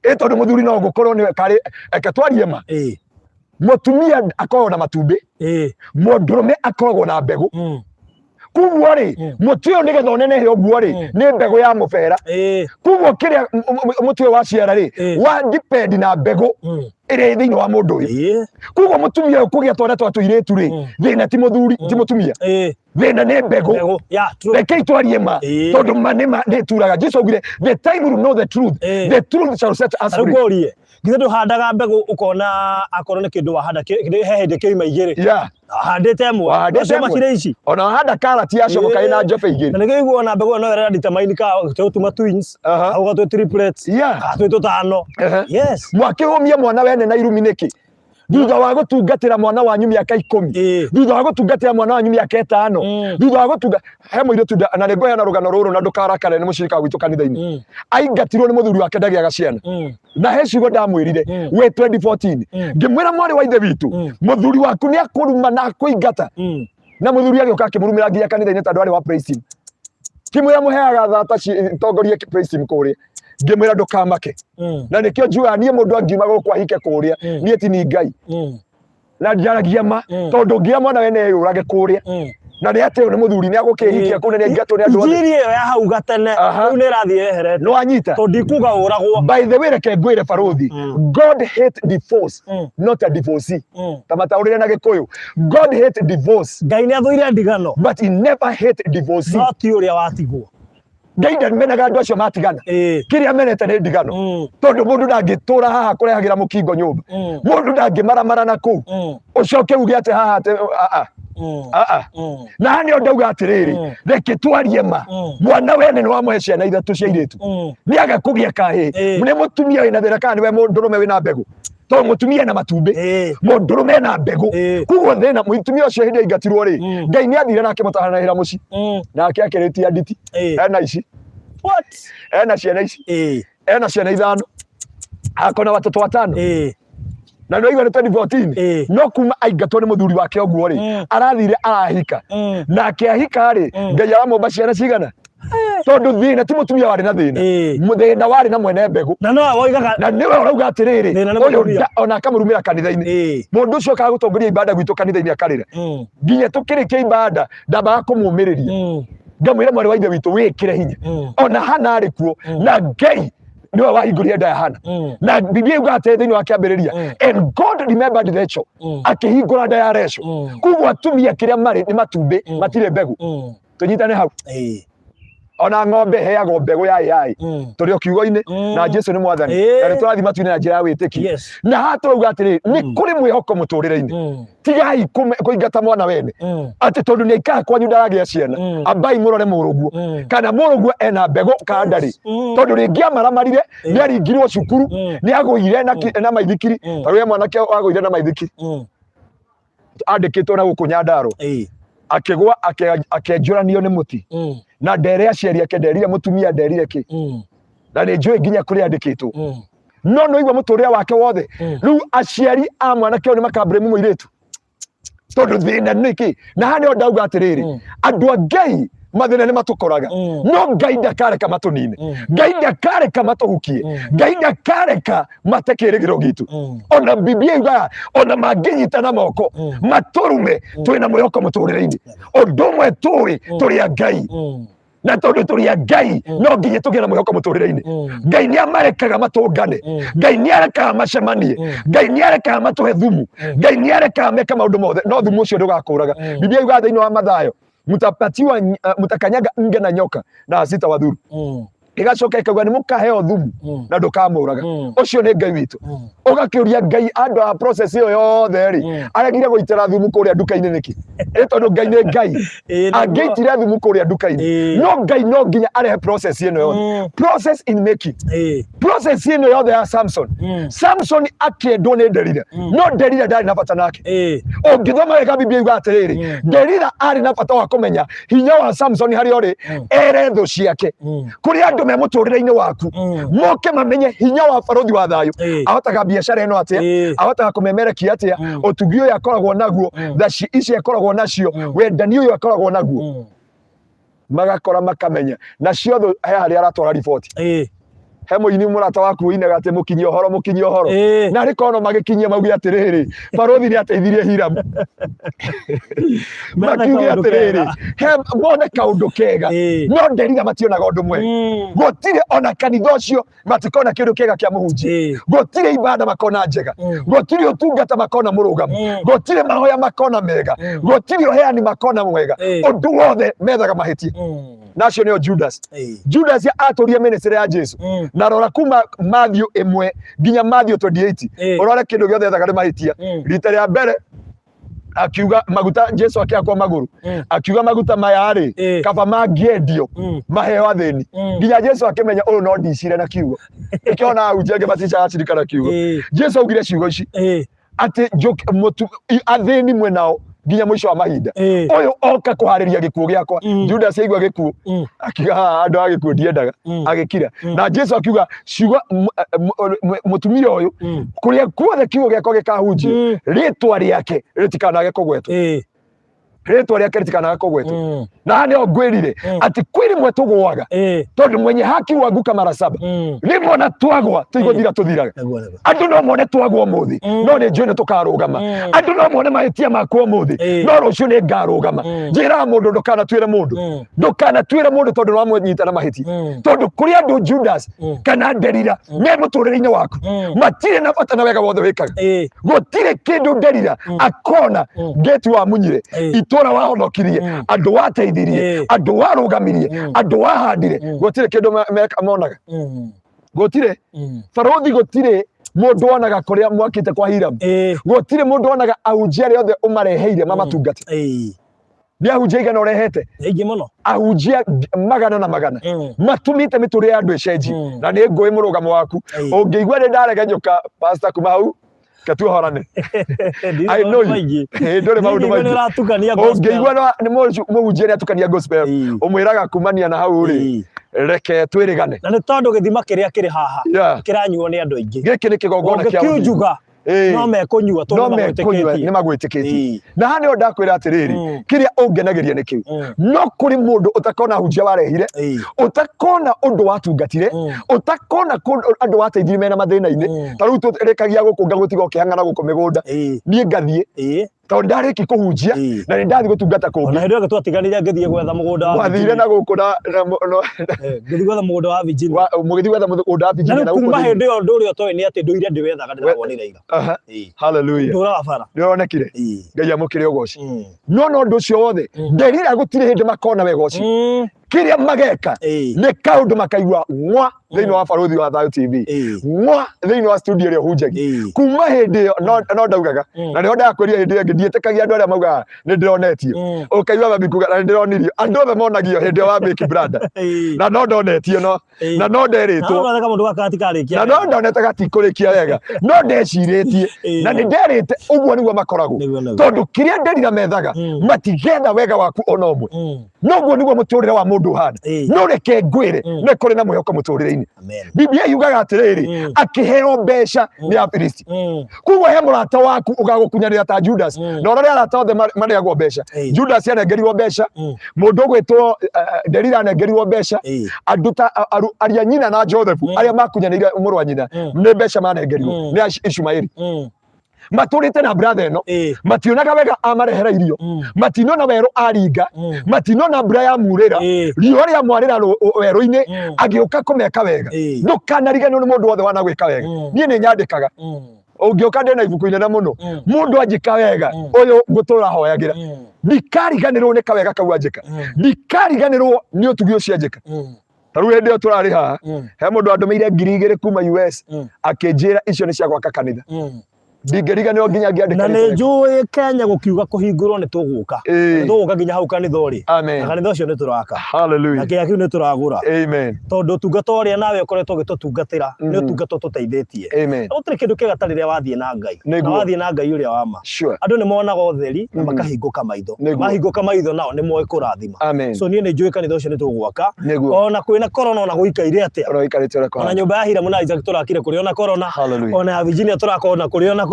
tondũ mũthuri no gũkorwo nĩ karĩ eke twarie ma mũtumia akoragwo na matumbĩ mũndũrũme akoragwo na mbegũ kuguo rĩ mũtĩ ũyũ nĩgetha ũnenehe ũguo rĩ nĩ mbegũ ya mũbera kuguo kĩrĩa mũtĩ ũyũ waciara rĩ wa depend na mbegũ ĩrĩa thĩinĩ wa mũndũ ũyũ kuguo mũtumia ũyũ kũgĩa twana twa tũirĩtu rĩ thĩna ti mũthuri ti mũtumia thĩna nĩ mbegũ rekei twarie ma tondũ ma nĩ turaga. Jesũ augire the time will know the truth shall set us free. Githe ndũhandaga mbegũ ukona akorwo nĩ kĩndũ wahanda he hĩndĩ kĩuma igĩrĩ handĩte ĩmwe acio macirĩ ici ona wahanda karati yacomoka ĩna njobe igĩrĩ na nĩkĩo ona mbegũ no ĩrenda determine ka tũtuma twins au gatũ triplets gatũ tũtano yes mwakĩhũmia mwana wene na irumi nĩkĩ thutha wa gũtungatĩra mwana wanyu mĩaka 10 thutha wa gũtungatĩra mwana wanyu mĩaka 5 thutha wa gũtunga he mũirĩtu na nĩngũheana rũgano rũrũ na ndũkarakare nĩ mũcirika gwitũ kanitha-inĩ aingatirwo nĩ mũthuri wake ndagĩaga ciana na he ciugo ndamwĩrire we 2014 ngĩmwĩra mwarĩ wa ithe witũ mũthuri waku nĩ akũruma na akũingata na mũthuri agĩũka akĩmũrumĩra nginya kanitha-inĩ tondũ arĩ wa praise team kimwĩra mũheaga thata tongorie praise team kũrĩa ngĩmwĩra ndũkamake na nĩkĩo njuga niĩ mũndũ angiuma gũkũ ahike kũrĩa niĩ ti ni Ngai na ndiaragia ma tondũ ngĩa mwana we nĩ yũrage kũrĩa na nĩ atĩ nĩ mũthuri nĩ agũkĩhikia kũrĩa nĩ aingatwo nĩ andũ othe njiri ĩyo ya hau gatene rĩu nĩ ĩrathiĩ yeherete no anyita tondũ ndikuga ũragwo. By the way reke ngwĩre barothi God hate divorce not a divorcee ta mataũrĩre na Gĩkũyũ God hate divorce Ngai nĩ athũire ndigano but he never hate divorcee no ti ũrĩa watigwo Ngai ndamenaga andũ acio matigana kĩrĩa menete nĩ ndigano tondũ mũndũ ndangĩtũra haha kũrehagĩra mũkingo nyũmba mũndũ ndangĩmaramara na kũu ũcoke uge atĩ haha na nĩ ndauga atĩrĩrĩ reke twarie ma mwana wene nĩ wamũhe ciana 3 cia airĩtu nĩ aga kũgĩa kahĩ nĩ mũtumia wĩna thĩna kana nĩwe mũndũrũme wĩna mbegũ tondũ mũtumia na matumbĩ mũndũrũme na mbegũ kuguo thĩna mũtumia ũcio hĩndĩ aingatirwo rĩ Ngai nĩ athire na akĩmũtahanĩra mũciĩ nake akĩrĩtia nditi ena ici ena ciana ici ena ciana 5 akona watoto 5 na ndio hivyo ni 2014 no kuma aingatwo nĩ mũthuri wake ũguo rĩ arathire arahika na akĩahika rĩ Ngai aramũmba ciana cigana tondũ thĩna ti mũtumia warĩ na thĩna warĩ na mwene mbegũ na no woigaga na nĩwe ũrauga atĩrĩrĩ ũyũ ona akamũrumĩra kanitha-inĩ mũndũ ũcio akaga gũtongoria ibada gwitũ kanitha-inĩ akarĩra nginya tũkĩrĩkia ibada ndambaga kũmũmĩrĩria ngamwĩra mwarĩ wa ithe witũ wĩkĩre hinya ona hana arĩ kuo na Ngai niwe wahingũrire nda ya Hana na Biblia yuga atĩ thĩinĩ wa kĩambĩrĩria and God remembered Rachel akĩhingũra nda ya Rachel kuguo atumia kĩrĩa marĩ nĩ matumbĩ matirĩ mbegũ tũnyitane hau ona ng'ombe heagwo mbegũ ya AI tũrĩ o kiugo-inĩ na Jesũ nĩ mwathani na nĩ tũrathiĩ matu-inĩ na njĩra ya wĩtĩkio na haha tũrauga atĩrĩ nĩ kũrĩ mwĩhoko mũtũrĩre-inĩ tigai kũingata mwana wene atĩ tondũ nĩ aikaga kwanyu ndaragĩa ciana ambai mũrore mũrũguo kana mũrũguo ena mbegũ kana ndarĩ tondũ rĩngĩ amaramarire nĩ aringirwo cukuru nĩ agũire na maithikiri tondũ we mwanake agũire na maithikiri andĩkĩtwo na gũkũ Nyandarũa akĩgwa akĩenjũranio nĩ mũtĩ na ndere aciari ake nderire mũtumia nderire kĩ na nĩ njũĩ nginya kũrĩa andĩkĩtwo no no igwa muturire wake wothe riu aciari a mwanake uyu nĩmakablame mũirĩtu tondu thĩna nĩkĩ na hanĩho ndauga atĩrĩrĩ andũ a Ngai mathĩna nĩmatũkoraga no Ngai ndakareka matũnine Ngai ndakareka matũhukie Ngai ndakareka mate kĩrĩgĩro gitu ona Biblia iga ona mangĩnyitana moko matũrume twĩna mwĩhoko mũtũrĩre-inĩ ũndũ ũmwe tũrĩ a Ngai na tondu tũrĩ a Ngai no nginya tũgĩe na mwĩhoko mũtũrĩre-inĩ Ngai nĩamarekaga matũngane Ngai nĩarekaga macemanie Ngai nĩarekaga matũhe thumu Ngai nĩarekaga meke maũndũ mothe no thumu ũcio ndũgakũraga Biblia iga thĩinĩ wa Mathayo mutakanyaga nge na nyoka na hazitawadhuru igacoka ikauga nĩmũkaheo thumu na ndũkamũraga ũcio nĩ Ngai witũ ũgakĩũria Ngai andũ a process ĩyo yothe rĩ aregire gũitĩra thumu kũrĩa nduka-inĩ nĩkĩ tondũ Ngai nĩ Ngai angĩitire thumu kũrĩa nduka-inĩ no Ngai no nginya arehe process ĩno yothe process in making process ĩno yothe ya Samson akĩendwo nĩ Delila no Delila ndarĩ na bata nake ũngĩthoma wega Biblia iuga atĩrĩrĩ Delila arĩ na bata wa kũmenya hinya wa Samson harĩa ũrĩ ere thũ ciake kũrĩ andũ me mũtũrĩre-inĩ waku moke mamenye hinya wa barũthi wa thayũ ahotaga biacara ĩno atĩa ahotaga kũmemerekia atĩa ũtugi ũyũ akoragwo naguo thaci ici akoragwo nacio wendani ũyũ akoragwo naguo magakora makamenya na ciothe he harĩa aratwara riboti he mũini mũrata waku ũinaga atĩ mũkinyie ũhoro na rĩ kono magĩkinyia mauge atĩrĩrĩ barũthi nĩ ateithirie Hiramu makiuge atĩrĩrĩ he mone kaũndũ kega no Delila mationaga ũndũ mwega gũtirĩ ona kanitha ũcio matikona kĩndũ kĩega kĩa mũhunjia gũtirĩ ibada makona njega gũtirĩ ũtungata makona mũrũgamu gũtirĩ mahoya makona mega gũtirĩ ũheani makona mwega ũndũ wothe methaga mahĩtia nacio nĩo Judas atũria ministry ya Jesu na rora kuma Matthew 1 nginya Matthew 28 urore kindu giothe ethaga nĩ mahĩtia rita rĩa mbere akiuga maguta Jesu akiakwa maguru akiuga maguta maya rĩ kaba mangĩendio maheo athĩni nginya Jesu akimenya ũyũ no ndicire na kiugo ikiona ahunjia matica acirikana kiugo Jesu augire ciugo ici atĩ athĩni mwenao nginya mũico wa mahinda ũyũ oka kũharĩria gĩkuũ gĩakwa Judas aigua gĩkuũ akiuga andũ a gĩkuũ ndiendaga agĩkira na Jesu akiuga ciugo mũtumia ũyũ kũrĩa kuothe kiugo gĩakwa gĩkahunjio rĩtwa rĩake rĩtikanage kũgwetwo rĩtwa rĩake rĩtikanaga kũgwetwo na nĩo ngwĩrire atĩ kwĩ rĩmwe tũgũaga tondũ mwenye haki wanguka mara 7 rĩmwe na twagwa tũigũthira tũthiraga andũ no mone twagwa ũmũthĩ no nĩ njũĩ nĩ tũkarũgama andũ no mone mahĩtia makwa ũmũthĩ no rũciũ nĩ ngarũgama njĩraga mũndũ ndũkanatuĩre mũndũ tondũ nĩwamũnyita na mahĩtia tondũ kũrĩ andũ Judas kana Delila me mũtũrĩre-inĩ waku matirĩ na bata na wega wothe wĩkaga gũtirĩ kĩndũ Delila akona ngeti wa munyire itũra wahonokirie andũ wateithirie andũ warũgamirie andũ wahandire gũtirĩ kĩndũ monaga gũtirĩ barũthi gũtirĩ mũndũ wonaga kũrĩa mwakĩte kwa Hiramu gũtirĩ mũndũ wonaga ahunjia arĩa othe ũmareheire mamatungate nĩ ahunjia igana ũrehete aingĩ mũno ahunjia magana na magana matumĩte mĩtũrĩre ya andũ ĩcenjie na nĩ ngũĩ mũrũgamo waku ũngĩigua nĩ ndaregenyũka pastor kuma hau katuhorane I know you ndore maundu maingĩ ũngĩigua nĩ mũhunjia nĩ atukania gospel ũmwĩraga kumania na hau rĩ reke twĩrĩgane na nĩ tondũ gĩthima kĩrĩa kĩrĩ haha kĩranyuo nĩ andũ aingĩ gĩkĩ nĩ kĩgongona kĩa ũngiuga no mekũnyua tondũ nĩ magwĩtĩkĩtie na hanĩho ndakwĩra atĩrĩrĩ kĩrĩa ũngenagĩria nĩ kĩu no kũrĩ mũndũ ũtakona hunjia warehire ũtakona ũndũ watungatire ũtakona andũ wateithirie mena mathĩna-inĩ ta rĩu tũrĩkagia gũkũ ngagũtiga ũkĩhang'ana gũkũ mĩgũnda niĩ ngathiĩ tondũ ndarĩki kũhunjia na nĩ ndathiĩ gũtungata kũngĩ ona hĩndĩ ĩyo twatiganire ngĩthiĩ gwetha mũgũnda wa wathire na gũkũ na ngĩthiĩ gwetha mũgũnda wa Virginia mũgĩthiĩ gwetha mũgũnda wa Virginia na kuma hĩndĩ ĩyo ũndũ ũrĩa ũtoĩ nĩ atĩ ndũire ndĩwethaga ndĩrawonire ira hallelujah ndũra bara nĩonekire Ngai amũkĩre ũgoci no ũndũ ũcio wothe Delila gũtirĩ hĩndĩ makona wega ũcio kĩrĩa mageka nĩ kaũndũ makaigua ng'wa thĩinĩ wa barũthi wa Thayũ TV ng'wa thĩinĩ wa studio ĩrĩa hunjagia kuma hĩndĩ ĩyo no ndaugaga na nĩho ndakwĩria hĩndĩ ĩyo ndiĩtĩkagia andũ arĩa maugaga nĩ ndĩronetio ũkaigua mami kuga na nĩ ndĩronirio andũ othe monagio hĩndĩ ĩyo wa Big Brother na no ndonetio na no nderĩtwo na no ndonete gatikũrĩkia wega no ndecirĩtie na nĩ nderĩte ũguo nĩguo makoragwo tondũ kĩrĩa Delila methaga matigetha wega waku ona ũmwe noguo nĩguo mũtũrĩre wa mũndũ mundu hana no reke ngwire ne kuri na mwihoko muturire-ini Biblia yugaga atiriri akiheo mbeca ni apiristi kugo he murata waku ugagukunyanira ta Judas no rari arata othe mari agwo mbeca Judas anengerirwo mbeca mundu gwitwo Delila anengerirwo mbeca anduta aria nyina na Joseph aria makunyanire umuru wa nyina ne mbeca manengerirwo ni Ishumaeli maturite na brother no mationaga wega amarehera irio matinona wero aringa matinona mbura ya murira rio ria mwarira wero-ini agiuka kumeka wega ndukanariganwo ni mundu wothe wana gwika wega nie ni nyandikaga ungiuka ndena ibuku inene muno mundu anjika wega uyu ngutura hoyagira ndikariganirwo ni kawega kau anjika ndikariganirwo ni utugi ucio anjika taru hende yo turari ha he mundu andumeire 2,000 kuma US akinjira icio ni cia gwaka kanitha ndingeriganirwo nginya ngiandika na nĩ njũĩ Kenya gũkiuga kũhingũrwo nĩ tũgũka tũgũka nginya hau kanitha ũrĩ na kanitha ũcio nĩ tũraka na kĩrĩa kĩu nĩ tũragũra tondũ ũtungata ũrĩa nawe ũkoretwo ũgĩtũtungatĩra nĩ ũtungata ũtũteithĩtie gũtirĩ kĩndũ kĩega ta rĩrĩa wathiĩ na Ngai na wathiĩ na Ngai ũrĩa wa ma andũ nĩ monaga ũtheri na makahingũka maitho mahingũka maitho nao nĩ moĩ kũrathima so niĩ nĩ njũĩ kanitha ũcio nĩ tũgwaka ona kwĩna corona ona gũikaire atĩa ona nyũmba ya Hiramu na Isaac tũrakire kũrĩ ona corona ona ya Virginia tũrakona kũrĩ ona corona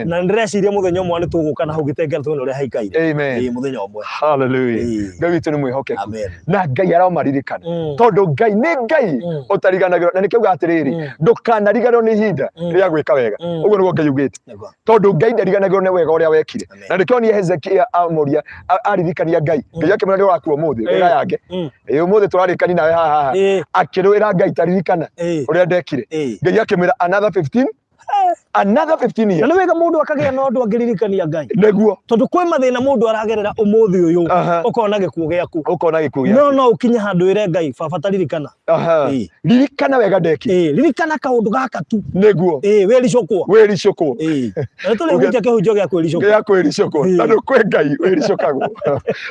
na ndĩreciria mũthenya ũmwe nĩ tũgũka na hau gĩtengera tuone ũrĩa haikaire mũthenya ũmwe hallelujah Ngai witũ nĩ mwĩhokeku na Ngai aromaririkana tondũ Ngai nĩ Ngai ũtariganagĩrwo na nĩkĩuga atĩrĩrĩ ndũkanariganĩrwo nĩ ihinda rĩa gwĩka wega ũguo nĩguo Ngai ugĩte tondũ Ngai ndariganagĩrwo nĩ wega ũrĩa wekire na nĩkĩo niĩ Hezekia amoria aririkania Ngai Ngai akĩmwĩra nĩ ũrakua ũmũthĩ wĩra yake ũmũthĩ tũrarĩkania nawe haha akĩrwĩra Ngai taririkana ũrĩa ndekire Ngai akĩmwĩra another 15 years. Na wega mundu akagĩa na ũndũ angĩririkania Ngai. Nĩguo. Tondũ kwĩ mathĩna mũndũ aragerera ũmũthĩ ũyũ ũkona gĩkuũ gĩaku. No ũkinye handũ ĩre Ngai baba taririkana. Ririkana wega ndeki. Ririkana kaũndũ gaka tu. Nĩguo. Wĩricũkwo. Na tũrĩgũtia kĩhunjio gĩa kwĩricũkwo. Tondũ kwĩ Ngai wĩricũkagwo.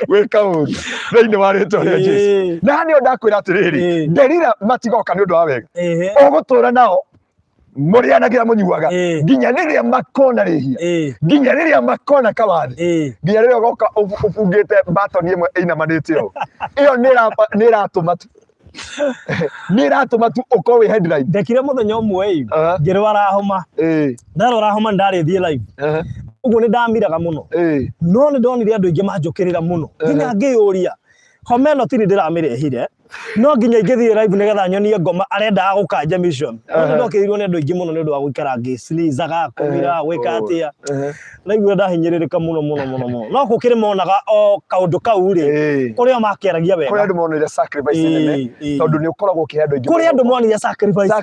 Wĩka ũndũ thĩinĩ wa rĩĩtwa rĩa Jesũ. Na nĩ ndakwĩra atĩrĩrĩ Delila matigoka nĩ ũndũ wa wega. Ũgũtũũra nao murianagira munyuaga nginya riria makona rihia nginya riria makona kawathi nginya riria goka ufungite batoni imwe inamanite ho iyo nä ratå tu å wi headline ndekire muthenya ũmwe ngĩrwara homa ndarwara homa ndarĩ thiĩ live ũguo nĩ ndamiraga mũno no nĩ ndonire andũ aingĩ manjũkĩrĩra mũno nginya ngĩyũria homa ĩno tiri ndĩramĩrehire no nginya ingĩthiĩ live nĩgetha nyonie ngoma arendaga gũkanja mission nĩ ndokĩrirwo nĩ andũ aingĩ mũno nĩ ũndũ wa gũikara ngĩcilizaga kũmira gwĩka atĩa naigua ndahinyĩrĩrĩka mũno no gũkĩrĩ monaga o kaũndũ kau rĩ kũrĩa makĩaragia wega kũrĩa andũ monire sacrifice nene tondũ nĩ ũkoragwo ũkĩhe andũ aingĩ kũrĩa andũ monire sacrifice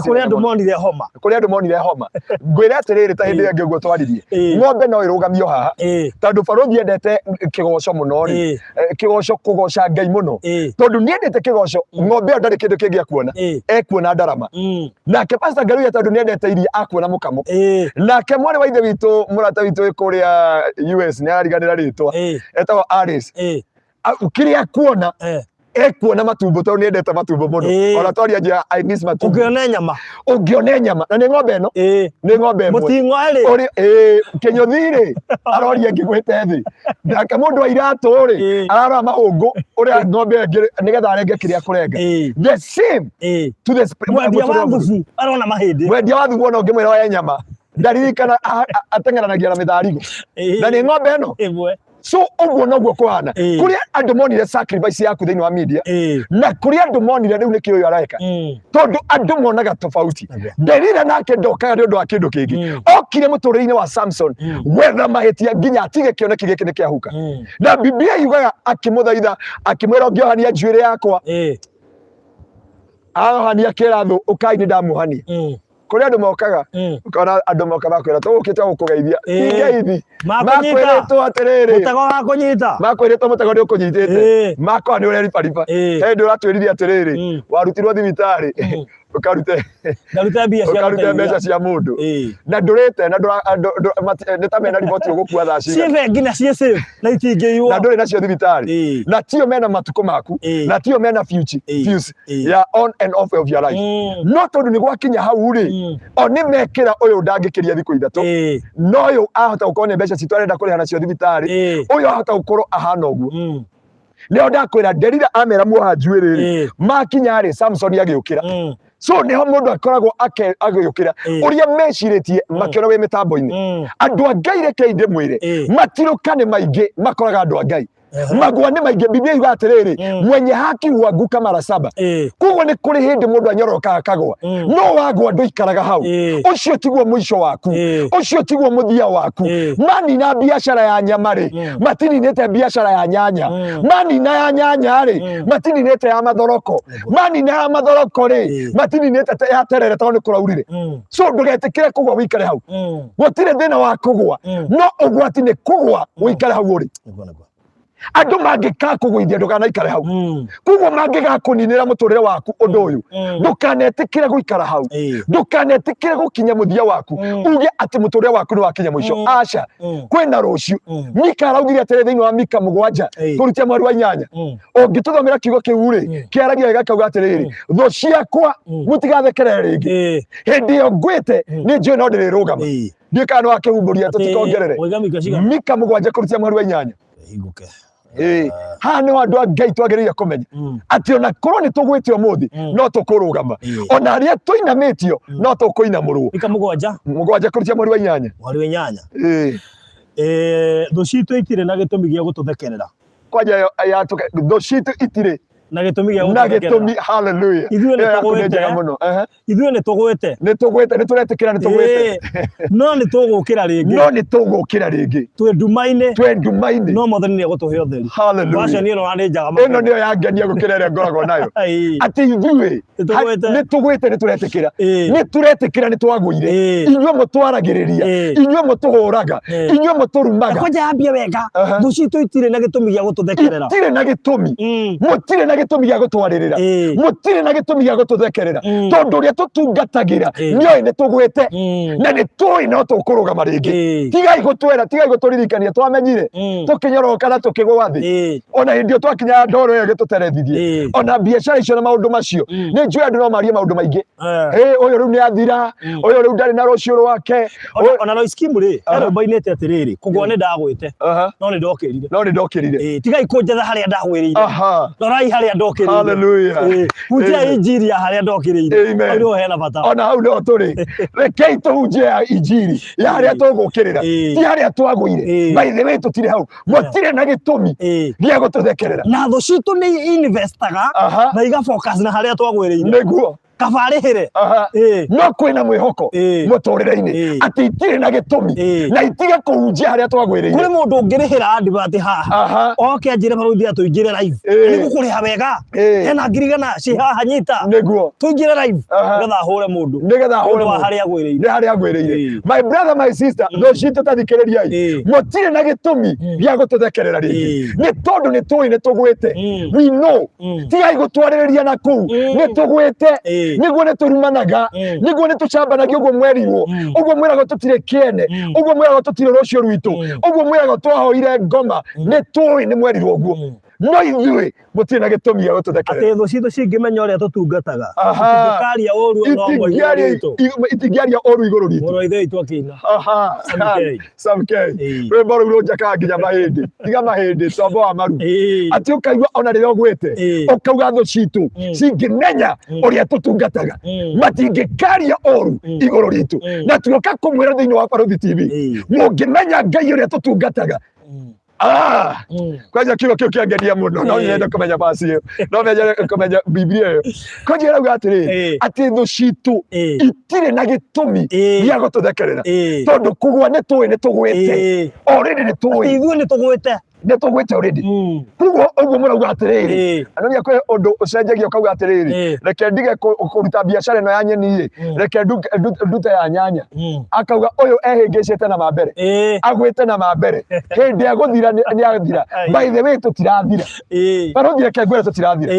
kũrĩa andũ monire homa ngwĩre atĩrĩrĩ ta hĩndĩ ĩngĩ ũguo twaririe ng'ombe no ĩrũgamio haha tondũ barũthi endete kĩgoco mũno rĩ kĩgoco kũgoca Ngai mũno tondũ nĩ endete kĩgoco ng'ombe ndarĩ kĩndũ kĩngĩ akuona ekuona ndarama nake pastor Ngaruiya tondũ nĩ endete iria akuona mũkamo nake mwarĩ wa ithe witũ mũrata witũ kũrĩa US nĩ arariganĩra rĩtwa etagwo Alice kĩrĩa akuona ekuona matumbo tondũ nĩ endete matumbo mũno ona twaria njĩra I miss matumbo ũngĩone nyama na nĩ ng'ombe ĩno nĩ ng'ombe ĩmwe mũting'o kĩnyũthi-rĩ aroria ngĩgwĩte thĩ nake mũndũ wa iratũ rĩ ararora mahũngũ ũrĩa ng'ombe ĩngĩ nĩgetha arenge kĩrĩa kũrenga the same to the mwendia wa thubu arona mahĩndĩ mwendia wa thubu ona ũngĩmwĩra oye nyama ndaririkana ateng'eranagia na mĩtharigo na nĩ ng'ombe ĩno so ũguo noguo kũhana kũrĩa andũ monire sacrifice yaku thĩinĩ wa media na kũrĩa andũ monire rĩu nĩkĩ ũyũ areka tondũ andũ monaga tofauti Delila nake ndokaga nĩ ũndũ wa kĩndũ kĩngĩ okire mũtũrĩre-inĩ wa Samson gwetha mahĩtia nginya atige kĩoneki gĩkĩ nĩ kĩahuka na Biblia yugaga akĩmũthaitha akĩmwĩra ũngĩohania njuĩrĩ yakwa ahohania kĩratho ũkai nĩ ndamuohania kũrĩa andũ mokaga ũkona andũ moka makwĩra tũgũkĩte gũkũgeithia ingeithi makwĩrĩtwo atĩrĩrĩ mũtego wa kũnyita makwĩrĩtwo mũtego nĩ ũkũnyitĩte makwa nĩ ũreribariba hĩndĩ ũratwĩrithia atĩrĩrĩ warutirwo thibitarĩ ukarute mbeca cia mũndũ na ndũrĩte na nĩ ta mena riboti ũgũkua thaa cigana nginya ciĩ safe na itingĩiywo na ndũrĩ nacio thibitarĩ na tio mena matukũ maku na tio mena fuse ya on and off of your life no tondũ nĩ gwakinya hau rĩ o nĩ mekĩra ũyũ ndangĩkĩria thikũ ithatũ no ũyũ ahota gũkorwo nĩ mbeca citũ arenda kũrĩha nacio thibitarĩ ũyũ ahota gũkorwo ahana ũguo Neo ndakwira Delila amera muhanju riri makinya ri Samson agiukira so neho mundu akoragwo agiukira uria meciritie makiona we mitambo-ini andu a Ngai reke inde mwire matirukane maingi makoraga andu a Ngai magwa ni maingi Biblia iga atiriri mwenye haki huanguka mara 7 kugo ni kuri hindi mundu anyoroka akagwa no wagwa nduikaraga hau ucio tiguo mwisho waku ucio tiguo muthia waku mani na biashara ya nyamari matini nete biashara ya nyanya mani na ya nyanya ri matini nete ya mathoroko mani na ya mathoroko ri matini nete ya terere tondu kuraurire so ndugetikire kugwa wikare hau gutire thina wa kugwa no ugwati ni kugwa wikare hau uri andu mangika kugwithia ndukanaikare hau kugo mangika kuninira muturire waku undu uyu ndukanetikire guikara hau ndukanetikire gukinya muthia waku uge ati muturire waku ni wakinya mwisho aca kwina rucio Mika araugire atiri thiini wa Mika 7 turutia mweri wa 8 ungituthomera kiugo kiu ri kiaragia wega kauga atiriri tho ciakwa mutigathekere ringi hindi yo ngwite ni njui no ndirirugama ndikana wakihumburia tutikogerere Mika 7 kurutia mweri wa 8 hinguke hano andu a Ngai twagiriire kumenya ati ona korwo ni tugwitio muthi no tukurugama ona aria tuinamitio no tukuinamurwo Mika 7 kurutia mweri wa 8 thu citu itire na gitumi gia gututhekerera kwaja ya thu citu itire na gitumi gia gututhekerera hallelujah ithuĩ nĩ tũgwĩte nĩ tũretikĩra nĩ tũgwĩte no nĩ tũgũkĩra rĩngĩ twĩ nduma-inĩ no Mwathani nĩ egũtũhe ũtheri wacio niĩ no nĩ njaga ĩno nĩyo yangenia gũkĩra ĩrĩa ngoragwo nayo atĩ ithuĩ nĩ tũgwĩte nĩ tũretikĩra nĩ twagũire inyuĩ mũtwaragĩrĩria inyuĩ mũtũhũraga inyuĩ mũtũrumaga kwanja yambia wega thu citũ itirĩ na gĩtũmi gĩa gũtũthekerera itirĩ na gĩtũmi mũtirĩ na gĩtũmi gĩa gũtwarĩrĩra mũtirĩ na gĩtũmi gĩa gũtũthekerera tondu uria tutungatagira nioĩ nĩ tũgwĩte na nĩ tũĩ no tũkũrũgama rĩngĩ tigai gũtũririkania twamenyire tũkĩnyoroka na tũkĩgũa thĩ ona hĩndĩ ĩyo twakinya ndoro ĩyo ĩgĩtũterethithie ona biacara icio na maũndũ macio nĩ njũĩ andũ no marie maũndũ maingĩ ũyũ rĩu nĩ athira ũyũ rĩu ndarĩ na rũciũ rwake ona no iskimu rĩ arũmbainĩte atĩrĩrĩ kũgwa nĩ ndagwĩte no nĩ ndokĩrire tigai kũnjetha harĩa ndagwĩrĩire rorai harĩa ndokĩrĩire hunjia injiri ya harĩa ndokĩrĩire ndio hena bata ona hau no tũrĩ rekei tũhunjie injiri ya harĩa tũgũkĩrĩra ti harĩa twagũire by the way tũtirĩ hau mũtirĩ na gĩtũmi gĩa gũtũthekerera na thũ citũ nĩ investaga na iga focus na harĩa twagwĩrĩire nĩguo kabarĩhĩre no kwĩna mwĩhoko mũtũrĩre-inĩ atĩ itirĩ na gĩtũmi na itiga kũhunjia harĩa twagwĩrĩire kũrĩ mũndũ ũngĩrĩhĩra advert haha oke anjĩre barũthi tũingĩre live nĩ gũkũrĩha wega hena ngirigana ci haha nyita nĩguo tũingĩre live nĩgetha hũre mũndũ harĩa agwĩrĩire my brother my sister thũ citũ tathikĩrĩriai mũtirĩ na gĩtũmi gĩa gũtũthekerera rĩngĩ nĩ tondũ nĩ tũĩ nĩ tũgwĩte we know tigai gũtwarĩrĩria na kũu nĩ tũgwĩte niguo nĩ tũrumanaga niguo nĩ tũcambanagia ũguo mwerirwo ũguo mwĩragwo tũtirĩ kĩene ũguo mwĩragwo tũtirĩ rũciũ rwitũ ũguo mwĩragwo twahoire ngoma nĩ tũĩ nĩ mwerirwo ũguo no ithuĩ mũtirĩ na gĩtũmi gĩa gũtũthekerera atĩ thũ citũ cingĩmenya ũrĩa tũtungataga tũkaria ũru no itingĩaria ũru igũrũ ritũ mũrũ wa ithe witũ akĩina Sam K rwĩmbo rũu rũnjakaga nginya mahĩndĩ tiga mahĩndĩ tombo wa maru atĩ ũkaigua ona rĩrĩa ũgwĩte ũkauga thũ citũ cingĩmenya ũrĩa tũtungataga matingĩkaria ũru igũrũ ritũ na tuoka kũmwĩra thĩinĩ wa Barũthi TV mũngĩmenya Ngai ũrĩa tũtungataga kwanja kĩo kĩangenia mũno no nyenda kũmenya basi ĩyo no nyenda kũmenya Biblia ĩyo kwanja ĩrauga atĩrĩ atĩ thũ citũ itirĩ na gĩtũmi gĩa gũtũthekerera tondũ kũgwa nĩ tũĩ nĩ tũgwĩte already nĩ tũĩ ithuĩ nĩ tũgwĩte nĩ tũgwĩte already kuguo ũguo mũrauga atĩrĩrĩ anonia kwĩ ũndũ ũcenjagia ũkauga atĩrĩrĩ reke ndige kũruta biacara ĩno ya nyeni reke ndute ya nyanya akauga ũyũ ehĩngĩcĩte na mambere agwĩte na mambere hĩndĩ ya gũthira nĩ athira by the way tũtirathira Barũthi reke ngwĩre tũtirathira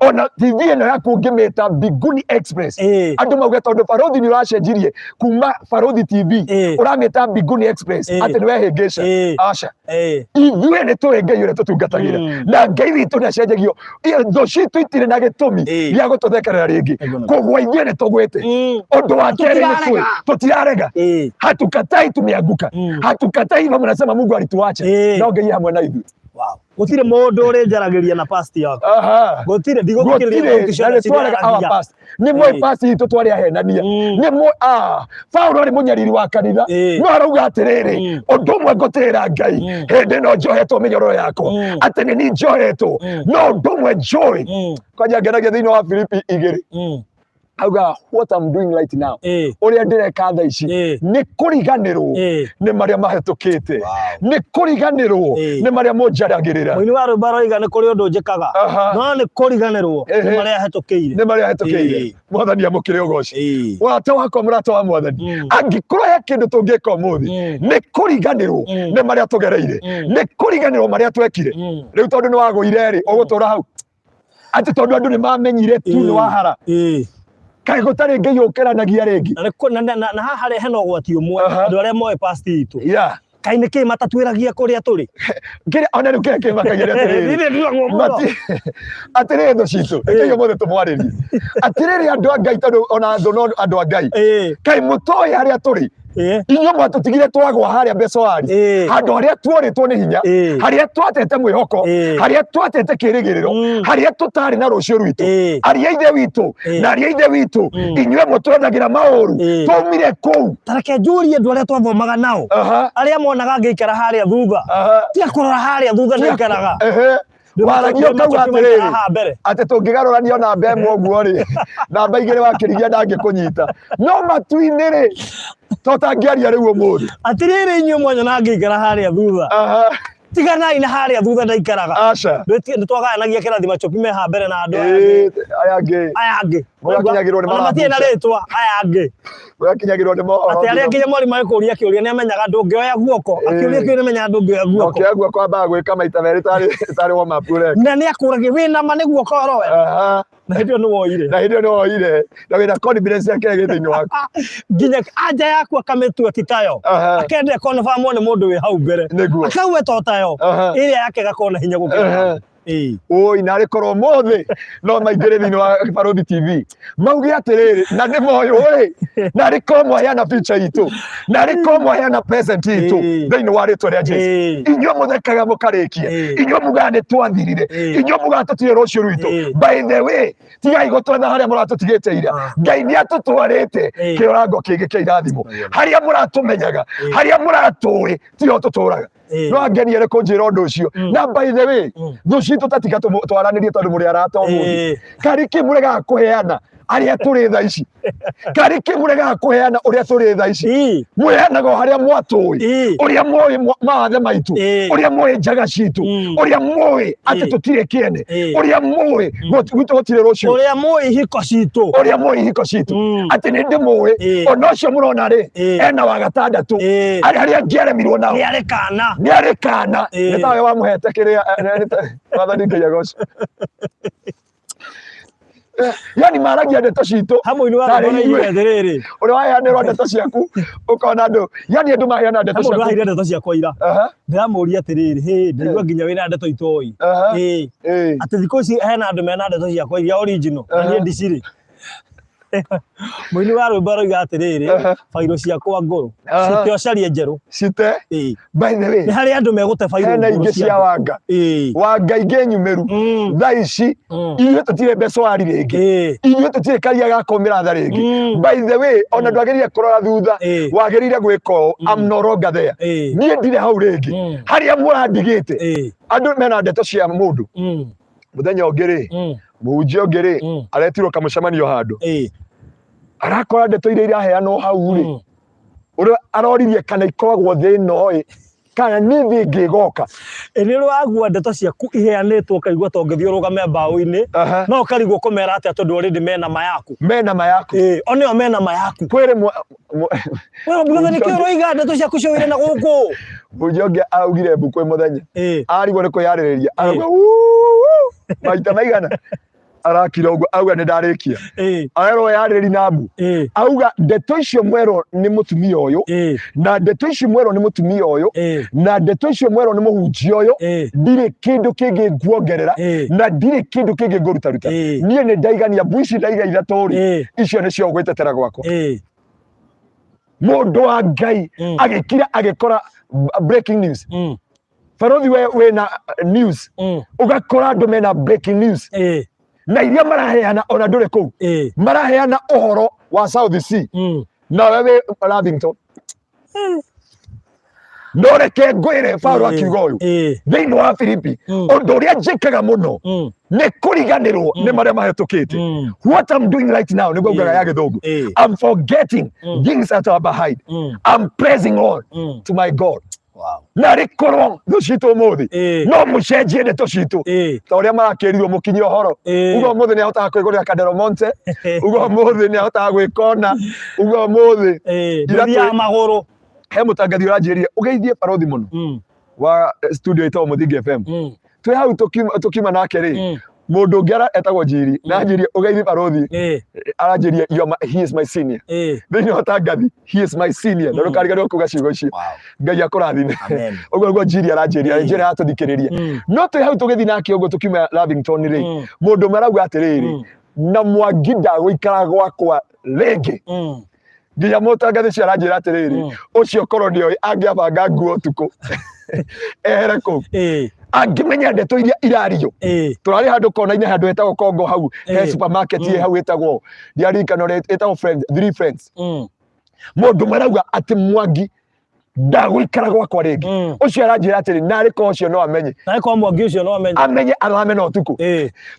ona TV ĩno yaku ngĩmĩta Mbinguni Express andũ mauge tondũ Barũthi nĩ ũracenjirie kuma Barũthi TV ũramĩta Mbinguni Express atĩ nĩ wehĩngĩca aca ithuĩ nĩ tũĩ Ngai ũrĩa tũtungatagĩra na Ngai witũ nĩ acenjagio thũ citũ itirĩ na gĩtũmi gĩa gũtũthekerera rĩngĩ kũgwa ithuĩ nĩ tũgwĩte ũndũ wa kerĩ nĩ tũĩ tũtirarega hatukatai tumeanguka hatukatai hivyo mnasema Mungu alituacha no Ngai hamwe na ithuĩ wow gutire mundu uri njaragiria na past yako gutire ndigukiriria our past ni mwe past itu twari ahenania ni mwe Paulo ari munyariri wa kanitha no arauga atiriri undu mwe ngutira Ngai hindi no njohetwo minyororo yako ati ni njohetwo no undu mwe joy kwanja ngeragia thiini wa Filipi 2 auga what I'm doing right now uria ndireka tha ici ni kuriganirwo ni maria mahetukite ni kuriganirwo ni maria munjaragirira mwini wa rubaro iga ni kuri undu njikaga no ni kuriganirwo ni maria hetukiire mwathani amukire ugoci wata wako murata wa mwathani angikorwo he kindu tungika umuthi ni kuriganirwo ni maria tugereire ni kuriganirwo maria twekire riu tondu ni wagwire ri ugutura hau ati tondu andu ni mamenyire tu ni wahara kai gutari Ngai ukiranagia ringi na haha re heno gwati umwe andu aria moe past itu kai ni ki matatwiragia kuria turi ngire ona riu ki makagira turi atire ndo citu ekeyo mothe tumwariri atire andu a Ngai tondu ona ndo andu a Ngai kai mutoi haria turi inyo mwatutigire twagwa haria mbecoari handu haria tworitwo ni hinya haria twatete mwihoko haria twatete kirigiriro haria tutari na rucio rwitu aria ithe witu na aria ithe witu inywe mutwendagira mauru tumire kuu tareke njuri andu aria twathomaga nao aria monaga ngikara haria thutha tia kurora haria thutha nikaraga waragio kauga atiriri ati tungigarurania na mbemwe uguo ri namba igiri wakirigia ndangikunyita no matuini ri totangiaria riu umuthi atiriri inyuĩ mwanya na ngikara haria thutha tiganai na haria thutha ndaikaraga aca nĩ twagayanagia kĩrathi machopi me ha mbere na andũ aya angĩ mũgakinyagĩrwo nĩ matirĩ na rĩtwa aya angĩ mũgakinyagĩrwo nĩ mohoro atĩ arĩa nginya mwarimũ agĩkũria kĩũria nĩ amenyaga ndũngĩoya guoko akĩũria kĩũria nĩ amenyaga ndũngĩoya guoko okĩoya guoko ambaga gwĩka maita merĩ tarĩ warm up ũreka na nĩ akũragia wĩna ma nĩ guoko oroya na hĩndĩ ĩyo nĩ woire na wĩna confidence yake gĩthĩ-inĩ waku nginya anja yaku akamĩtua ti tayo akenda confirm nĩ mũndũ wĩ hau mbere akauwe to tayo ĩrĩa yake gakorwo na hinya gũkĩra oi na rikorwo mothi no maingire thini wa Barothi TV mauge atiriri na ni moyo ri na rikorwo mwaheana picture itu na rikorwo mwaheana present itu thini wa ritwa ria Jesu inyo muthekaga mukarikie inyo mugane twathirire inyo mugatutire rucio rwitu by the way tigai gutwetha haria muratutigite ira Ngai ni atutwarite kiorango kingi kia irathimo haria muratumenyaga haria muratui tio tuturaga no angeni ere kunjira undu ucio na by the way thuci tutatiga twaranirie tondu muri arata umuthi kariki murega kuheana aria turi tha ici kariki murega kuheana uria turi tha ici muheanaga haria mwatui uria moi maathe maitu uria moi njaga citu uria moi ati tutire kiene uria moi gutire rucio uria moi hiko citu ati ni ndi moi ona cio murona ri ena wa gatandatu aria ngiaremirwo nao ni ari kana ni tawe wa muhete kiria wathani Ngai agoco yani maragia ndeto citu hamwe ni wa riri uri waheanirwo ndeto ciaku ukona andu yani andu maheana ndeto ciaku hamwe ndeto ciakwa ira ndiramuria atiriri ndigwa nginya wina ndeto itoi ati thiko ici hena andu mena ndeto ciakwa iria original na nie ndiciri Mwini wa rwimbo iga atiriri fairo ciakwa nguru cite ocarie njeru cite by the way ni hari andu megute fairo hena ingi cia wanga wanga ingi nyumeru tha ici ithuĩ tutire mbecoari ringi ithuĩ tutire karia ga komira tha ringi by the way ona ndwagĩrĩire kũrora thutha wagĩrĩire gwĩka ũũ I'm no longer there niĩ ndirĩ hau ringi haria mũrandigĩte andu mena ndeto cia mũndũ muthenya ũngĩ rĩ mũhunjia ũngĩ rĩ aretirwo kamũcemanio handũ arakora ndeto iria iraheanwo hau rĩ uria aroririe kana ikoragwo thĩno ĩ kana nĩ thĩ ngĩgoka nĩ rwagua ndeto ciaku iheanĩtwo kaigua to ngĩthiũrũgame mbaũ-inĩ no ũkarigwo kũmera atĩa tondũ already mena mayaku onĩo mena mayaku kwĩrĩ mbũgatha nĩkĩo ũroiga ndeto ciaku cioire na gũkũ mũhunjia ũngĩ augire mbuku mũthenya arigwo nĩ kwĩyarĩrĩria arauga maita maigana arakira uguo auga nĩ ndarĩkia arero yarĩri na mbu auga ndeto icio mwero nĩ mũtumia ũyũ na ndeto icio mwero nĩ mũtumia ũyũ na ndeto icio mwero nĩ mũhunjia ũyũ ndirĩ kĩndũ kĩngĩ nguongerera na ndirĩ kĩndũ kĩngĩ ngũrutaruta niĩ nĩ ndaigania mbu ici ndaiga ithatũ rĩ icio nĩcio ũgwĩtetera gwakwa mũndũ wa Ngai agĩkira agĩkora breaking news Parothi we na news ugakora andu mena breaking news na iria maraheana ona ndure kou maraheana uhoro wa South Sea na wewe Lavington noreke ngwire Paulo akiuga uyu thiini wa Filipi undu uria njikaga muno ni kuriganirwo ni maria mahetukite. What I'm doing right now niguo ngaga ya githungu, I'm forgetting things that are behind. I'm praising on to my God. Wow. Na rikorwo thucito muthi no mucenjie ndeto citu ta uria marakirirwo mukinyi ohoro ugo muthi ni ahotaga kwigurira Kadero Monte ugo muthi ni ahotaga gwikona ugo muthi ya maguru he mutangathi uranjiria ugeithie Parothi muno wa studio itawo Muthingi FM twi hau tukima nake ri mundu ngara etagwo Njiri na Njiri ugeithie Parothi aranjiria he is my senior thiini wa tangathi he is my senior na rukariganirwo kuga ciugo icio Ngai akurathime ugo Njiri aranjiria njira atuthikiriria no twi hau tugithi nake ugo tukima Lavington ri mundu marauga atiriri na Mwangi ndagũikara gwakwa ringi nginya mutangathi cia aranjira atiriri ucio koroni oyi angiabanga nguo tuku ehere kuu angimenya ndeto iria irario turari handu kona-ini handu etagwo Kongo hau he supermarket hau etagwo ndiarikano etagwo friends 3 friends mundu marauga ati Mwangi ndagũikara gwakwa ringi ucio aranjira atiri nari ko ucio no amenye Mwangi ucio no amenye aramena utuku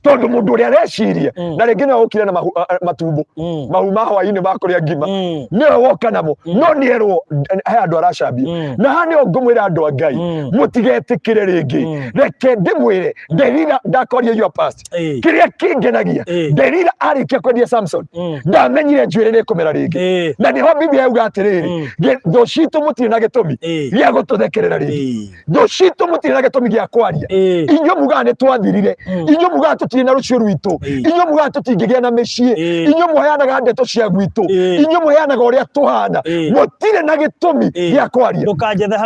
tondu mundu uria areciria na ringi no ukire na matumbo mahu ma hwaini ma kuria ngima ni woka namo no nierwo he andu aracambia na hani ngumwira andu a Ngai mutigetikire ringi reke ndimwire Delila ndakoria your past kiria kingenagia Delila arikia kwendia Samson ndamenyire njuire ni kumera ringi na niho Biblia yauga atiriri tho citu mutire na gitumi gya gututhekerera ringi tho citu mutire na gitumi gya kwaria inyo muga ni twathirire inyo muga tutire na rucio rwitu inyo muga tutingigia na mecii inyo muheanaga ndeto cia gwitu inyo muheanaga uria tuhana mutire na gitumi gya kwaria ndukanjethe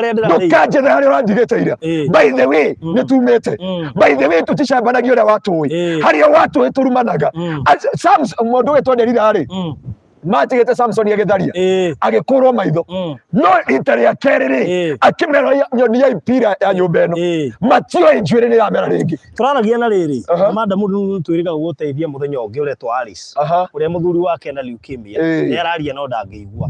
haria uranjigite ira by the way ni tumete by the way tuticambanagia uria watui haria watui turumanaga Samson mundu wetwo Delila ri matigete Samson agitharia agikurwo maitho no itari ya kerere akimera nyoni ya ipira ya nyumba eno matio injuire ni yamera ringi turanagia na riri madamu twiriga guteithia muthenya ungi uretwo Alice uria muthuri wake na leukemia ni araria no ndangĩigua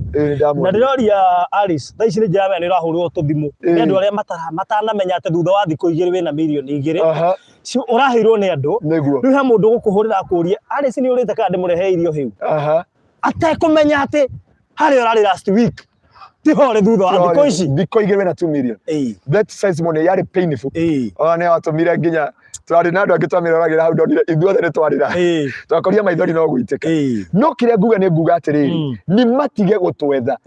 na ndiroria Alice thaa ici ni njamenya ni rahurwo tuthimu ni andu aria matanamenya ati thutha wa thikũ 2 wina milioni 2 cio uraheirwo ni andu riu he mundu gukuhurira akuria Alice ni urite kana ndimurehe irio hiu atekumenya ati hari orari last week tihore thutha wa thikũ ici thikũ 2 na 2 million that size money yari painful ne watumire nginya twari na andu angitwamira ragira hau ndonire ithuothe ni twarira twakoria maithori no gwitĩka no kiria nguga ni nguga atiriri ni matige gutwetha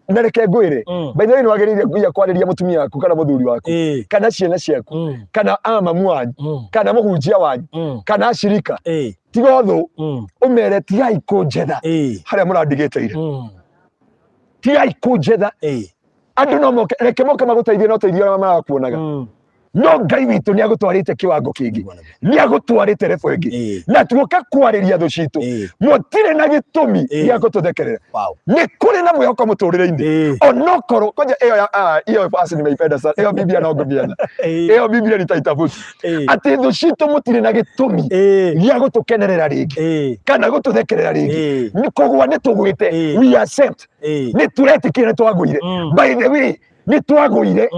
na reke ngwire by the way nwagiriire kuya kwariria mutumia waku kana muthuri waku kana ciana ciaku kana mamu wanyu kana muhunjia wanyu kana ashirika tiga thu umere tigai kunjetha haria murandigite ire tigai kunjetha andu no moke reke moke maguteithie no teithio marakuonaga no Ngai witu ni agutwarite kiwango kingi ni agutwarite refu ingi na tuoka kwariria thu citu mutire na gitumi ya gututhekerera ni kuri na mwihoko muturire-ini onokoro koja iyo basi nimeipenda sana iyo Biblia no ngumiana iyo Biblia ni taitabuti ati thu citu mutire na gitumi ya gutukenerera ringi kana gututhekerera ringi ni kugwa ni tugwite we accept ni turetikire twagwire by the way ni twagwire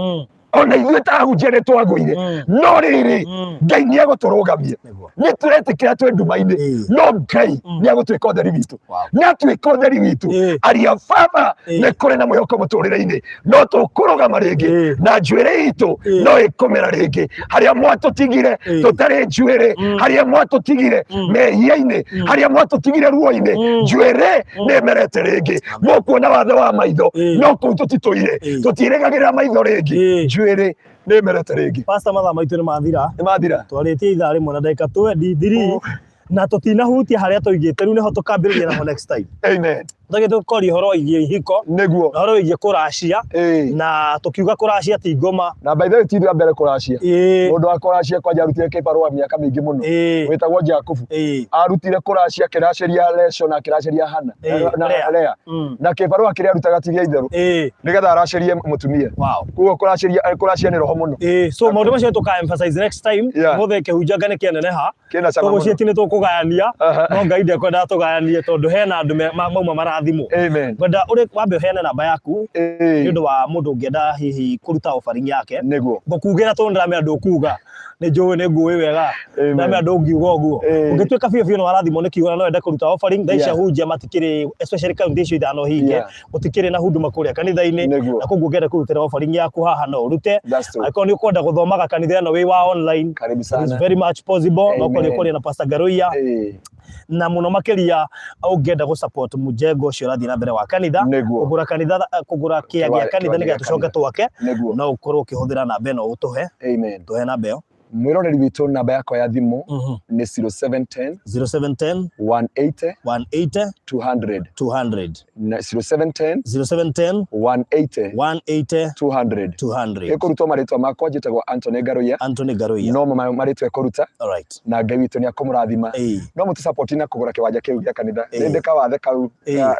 ona ithuĩ tahunjia nĩ twagũire no rĩrĩ Ngai nĩ egũtũrũgamia nĩ tũretikĩra twĩ nduma-inĩ no Ngai nĩ egũtuĩka ũtheri witũ na atuĩka ũtheri witũ aria baba nĩ kũrĩ na mwĩhoko mũtũrĩre-inĩ no tũkũrũgama rĩngĩ na njuĩrĩ itũ no ĩkũmera rĩngĩ harĩa mwatũtigire tũtarĩ njuĩrĩ harĩa mwatũtigire mehia-inĩ harĩa mwatũtigire ruo-inĩ njuĩrĩ nĩ ĩmerete rĩngĩ mũkuona wathe wa maitho no kũu tũtitũire tũtiĩrĩgagĩrĩra maitho rĩngĩ njuĩrĩ nĩ ĩmerete rĩngĩ pastor mathaa maitũ nĩ mathira twarĩtie ithaa rĩmwe na ndagĩka 23 na tũtinahutia harĩa tũigĩte rĩu nĩho tũkambĩrĩria namo next time amen. Ndage tukori horo igie ihiko niguo horo igie kuracia na tukiuga kuracia ti ngoma na by the way ti ndio mbere kuracia mundu wa kuracia kwa jarutire kibarua miaka mingi muno wetagwo Jakubu arutire kuracia kiraceria lesson na kiraceria hana na lea na kibarua kiria arutaga tigia itheru nigetha aracerie mutumia kuo kuracia ni roho muno so maundu macio tuka emphasize next time mothe kehunjanga ni kianeneha togo cietine tukugayania no Ngai ndekwenda tugayanie tondu hena andu mauma marathimo ngwenda uri wambe hena namba yaku ni undu wa mundu ungienda hihi kuruta offering yake ngukugira tondu ndamenya ndukuga ni njuwe ni ngui wega ndamenya ndungiuga uguo ungituika biu no warathimo ni kiuga no enda kuruta offering ndaisha hunjia matikiri especially county icio ithano hinge utikiri na huduma kuria kanitha-ini na koguo ngenda kurutira offering yaku haha no urute akoni ukwenda guthomaga kanitha no wi wa online it's very much possible no kuri na Pastor Ngaruiya na muno makiria ungenda gu support mujengo ucio rathi na mbere wa kanitha kugura kia gya kanitha niga tucoke twake no ukorwo ukihuthira namba eno utuhe tuhe namba eo mwiroreri witu namba yako ya thimu ni 0710 180 200 na 0710 180 200 ekuruto maritwa makwa njitagwo Anthony Ngaruiya no maritwa ekuruta na Ngai witu ni akumurathima no mutu support na kugura kiwanja kiu gya kanitha ndeka wathe kau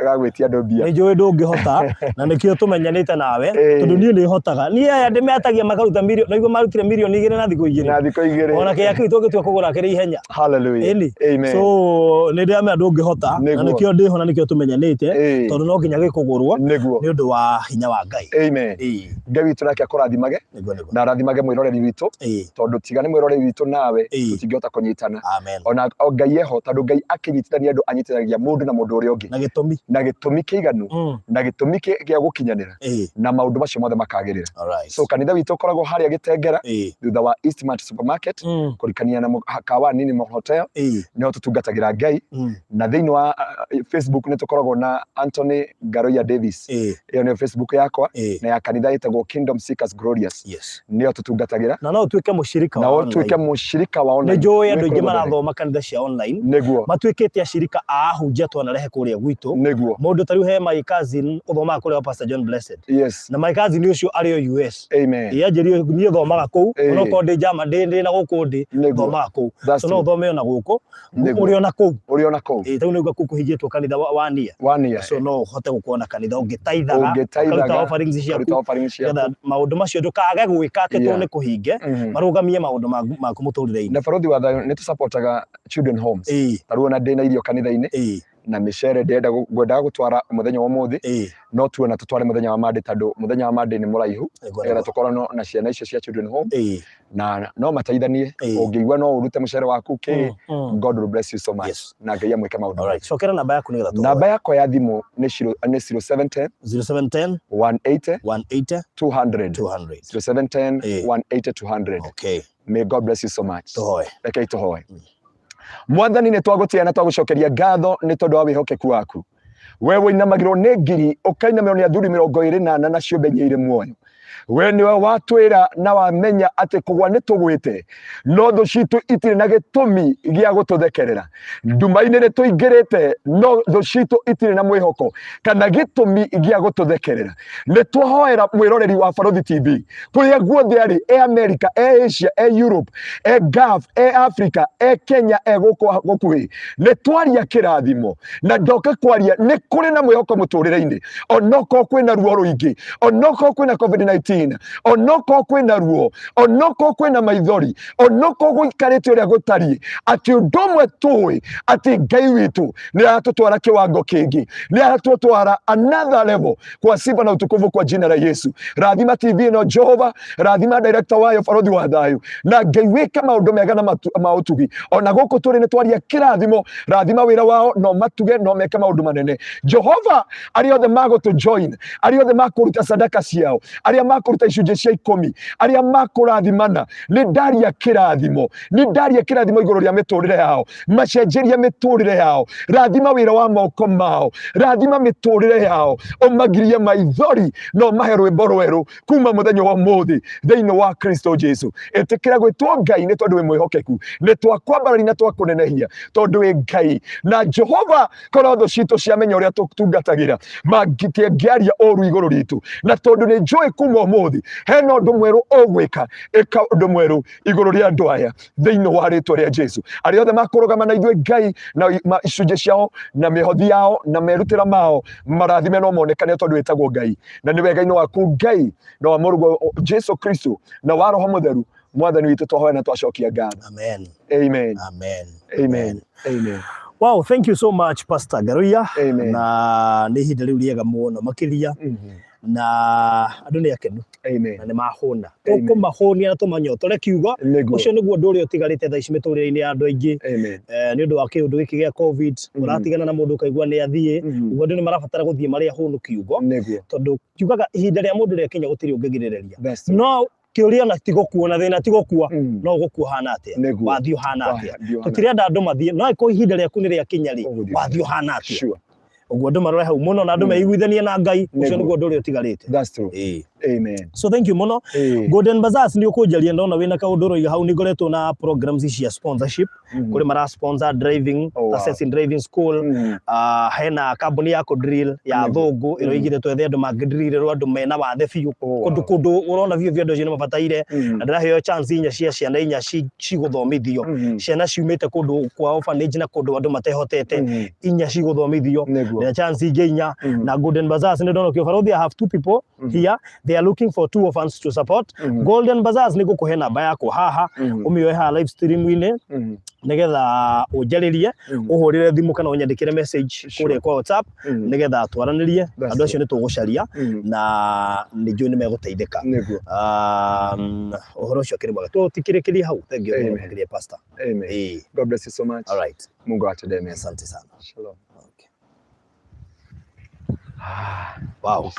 ga gwitia ndobia ni njui ndungihota na nikio tumenyanite nawe tondu nie ni hotaga nie aya ndimetagia makaruta milioni no igwa marutire milioni 2 na thiko 2 ona kia kitu gitu kugura kiri ihenya hallelujah amen so ni ndamenya ndungihota na nikio ndiho na nikio tumenyanite tondu no nginya gikugurwo ni undu wa hinya wa Ngai amen Ngai witu nake akurathimage na rathimage mwiroreri witu tondu tigane mwiroreri witu nawe tutingihota kunyitana ona Ngai eho tondu Ngai akinyitithania andu anyitithanagia mundu na mundu uri ungi na gitumi kiiganu na gitumi gia gukinyanira na maundu macio mothe makagirira so kanitha witu koragwo haria Gitengera thutha wa Eastmart Supermarket kurikania na kawa nini hotel niho tutungatagira Ngai na thiini wa Facebook ni tukoragwo na Anthony Ngaruiya Davis iyo ni Facebook yakwa na ya kanitha itagwo Kingdom Seekers Glorious niho tutungatagira na no tuike mushirika wa online ni njui andu ingi marathoma kanitha cia online matuikite ashirika ahunjia twanarehe kuria gwitu mundu tariu he my cousin uthoma kuria Pastor John Blessed na my cousin ucio ari US yanjirio ni thomaga kuu no ko ndi jama ndi na guku ndi thomaga kuu so no thome ona guku uri ona kuu tau ni guku kuhijitwo kanitha wania so no hote gukuona kanitha ungitaithaga offerings cia maundu macio ndukage gwika aketo ni kuhinge marugamie maundu maku muturire-ini na barothi wa thayo ni tu supportaga children homes taruo na ndina irio kanitha-ini na michere ngwendaga gutwara muthenya wa muthi no tuona tutware muthenya wa Monday tondu muthenya wa Monday ni muraihu era tukorano na ciana icio cia children home na no mateithanie ungiigwa no urute muchere waku God will bless you so much na Ngai amwike maundu cokera namba yaku nigetha tu namba yako ya thimu ni 0710 180 200 0710 180 200 okay may God bless you so much tuhoe reke tuhoe Mwathani ni twagutia na twagucokeria ngatho ni tondu wa wihokeku waku wewe inamagirwo ni ngiri ukainamirwo ni athuri 28 na cio mbenyeire muoyo we niwe watwira na wamenya ati kugwa ni tugwite no thu citu itire na gitumi gia gututhekerera nduma-ini ni tuingirite no thu citu itire na mwihoko kana gitumi gia gututhekerera ni twahoera mwiroreri wa Barothi TV kuria guothe ari America Asia Europe Gulf Africa Kenya gukuhi ni twaria kirathimo na ndoka kwaria ni kuri na mwihoko muturire-ini onoko kwina ruo ruingi onoko kwina COVID-19 onoko kwina ruo onoko kwina maithori onoko guikarite uria gutari ati undomwe tui ati Ngai witu ni atutwara kiwango kingi ni atutwara another level kwa sifa na utukufu kwa jina la Yesu rathima TV no Jehova rathima director wayo Barothi wa thayo na Ngai wika maundu mega na mautugi ona guku turi ni twaria kirathimo rathima wira wao no matuge no meke maundu manene Jehova ari othe mago to join ari othe makuruta sadaka ciao ari makuruta icunjĩ cia 10 aria makurathimana ni ndaria kirathimo iguru ria miturire yao macenjerie miturire yao rathima wira wa moko mao rathima miturire yao omagirie maithori no mahe rwimbo rweru kuma muthenya wa muthi thiini wa Kristo Jesu etikira gwitwo Ngai ni tondu wi mwihokeku ni twakwambarania na twakunenehia tondu wi Ngai na Jehova korotho citu ciamenya uria tutungatagira mangitiengiaria oru iguru ritu na tondu ni njui kuma umuthi hena undu mweru ogwika eka undu mweru iguru ria andu aya thiini wa ritwa ria Jesu aria othe makurugama na ithuĩ Ngai na icunjĩ ciao na mihothi yao na merutĩra mao marathime no monekane tondu witagwo Ngai na ni wega-inĩ waku Ngai na wa mũrũgwo Jesu Kristo na wa Roho Mũtheru mwathani witũ twahoya na twacokia ngatho. Amen. Amen. Amen. Amen. Amen. Wow, thank you so much Pastor Ngaruiya. Amen. Na nĩ ihinda rĩu rĩega mũno makĩria na andũ nĩ akenu. Amen. Na nĩ mahũna tũkũmahonia na tũmanyotore kiugo ũcio nĩguo ũndũ ũrĩa ũtigarĩte thaa ici mĩtũrĩre-inĩ ya andũ aingĩ nĩ ũndũ wa kĩũndũ gĩkĩ gĩa COVID ũratigana na mũndũ ũkaigua nĩ athiĩ ũguo andũ nĩ marabatara gũthiĩ marĩa hũnu kiugo tondũ kiugaga ihinda rĩa mũndũ rĩakinya gũtirĩ ũngĩgirĩrĩria no kĩũria na tigũkuona thĩna tigũkua no gũkua hana atĩa wathiĩ ũhana atĩa tũtirenda andũ mathiĩ no ĩko ihinda rĩaku nĩ rĩakinya rĩ wathiĩ ũhana atĩa uguo andu marore hau muno na andu meiguithanie na Ngai ucio niguo ndu uri utigarite. That's true. Amen. So thank you muno. Golden Bazaars ni ukunjaria ndona wina kaundu roiga hau ni ngoretwo na programs cia sponsorship kuri mara sponsor driving assessing driving school hena company ya drill ya thungu iroigire twethe andu magidrillirwo andu mena wathe biu kundu urona vio vio ndojine mabataire na ndaheo chance inya cia ciana inya ciguthomithio ciana ciumite kundu kwa orphanage na kundu andu matehotete inya ciguthomithio na chance ingi inya na Golden Bazaars ni ndona kiofarothi I have 2 people here they are looking for 2 orphans to support. Golden Bazaars ni gukuhe namba yako haha umioe ha live stream ine nigetha unjaririe uhurire thimu kana unyandikire message kuri kwa WhatsApp nigetha twaranirie andu acio ni tugucaria na ni njui ni meguteithika uhoro ucio kiri mwega tutikirikirie hau thank you very pastor. Amen. God bless you so much. All right, Mungu atendee. Asante sana. Shalom. Okay. Wow.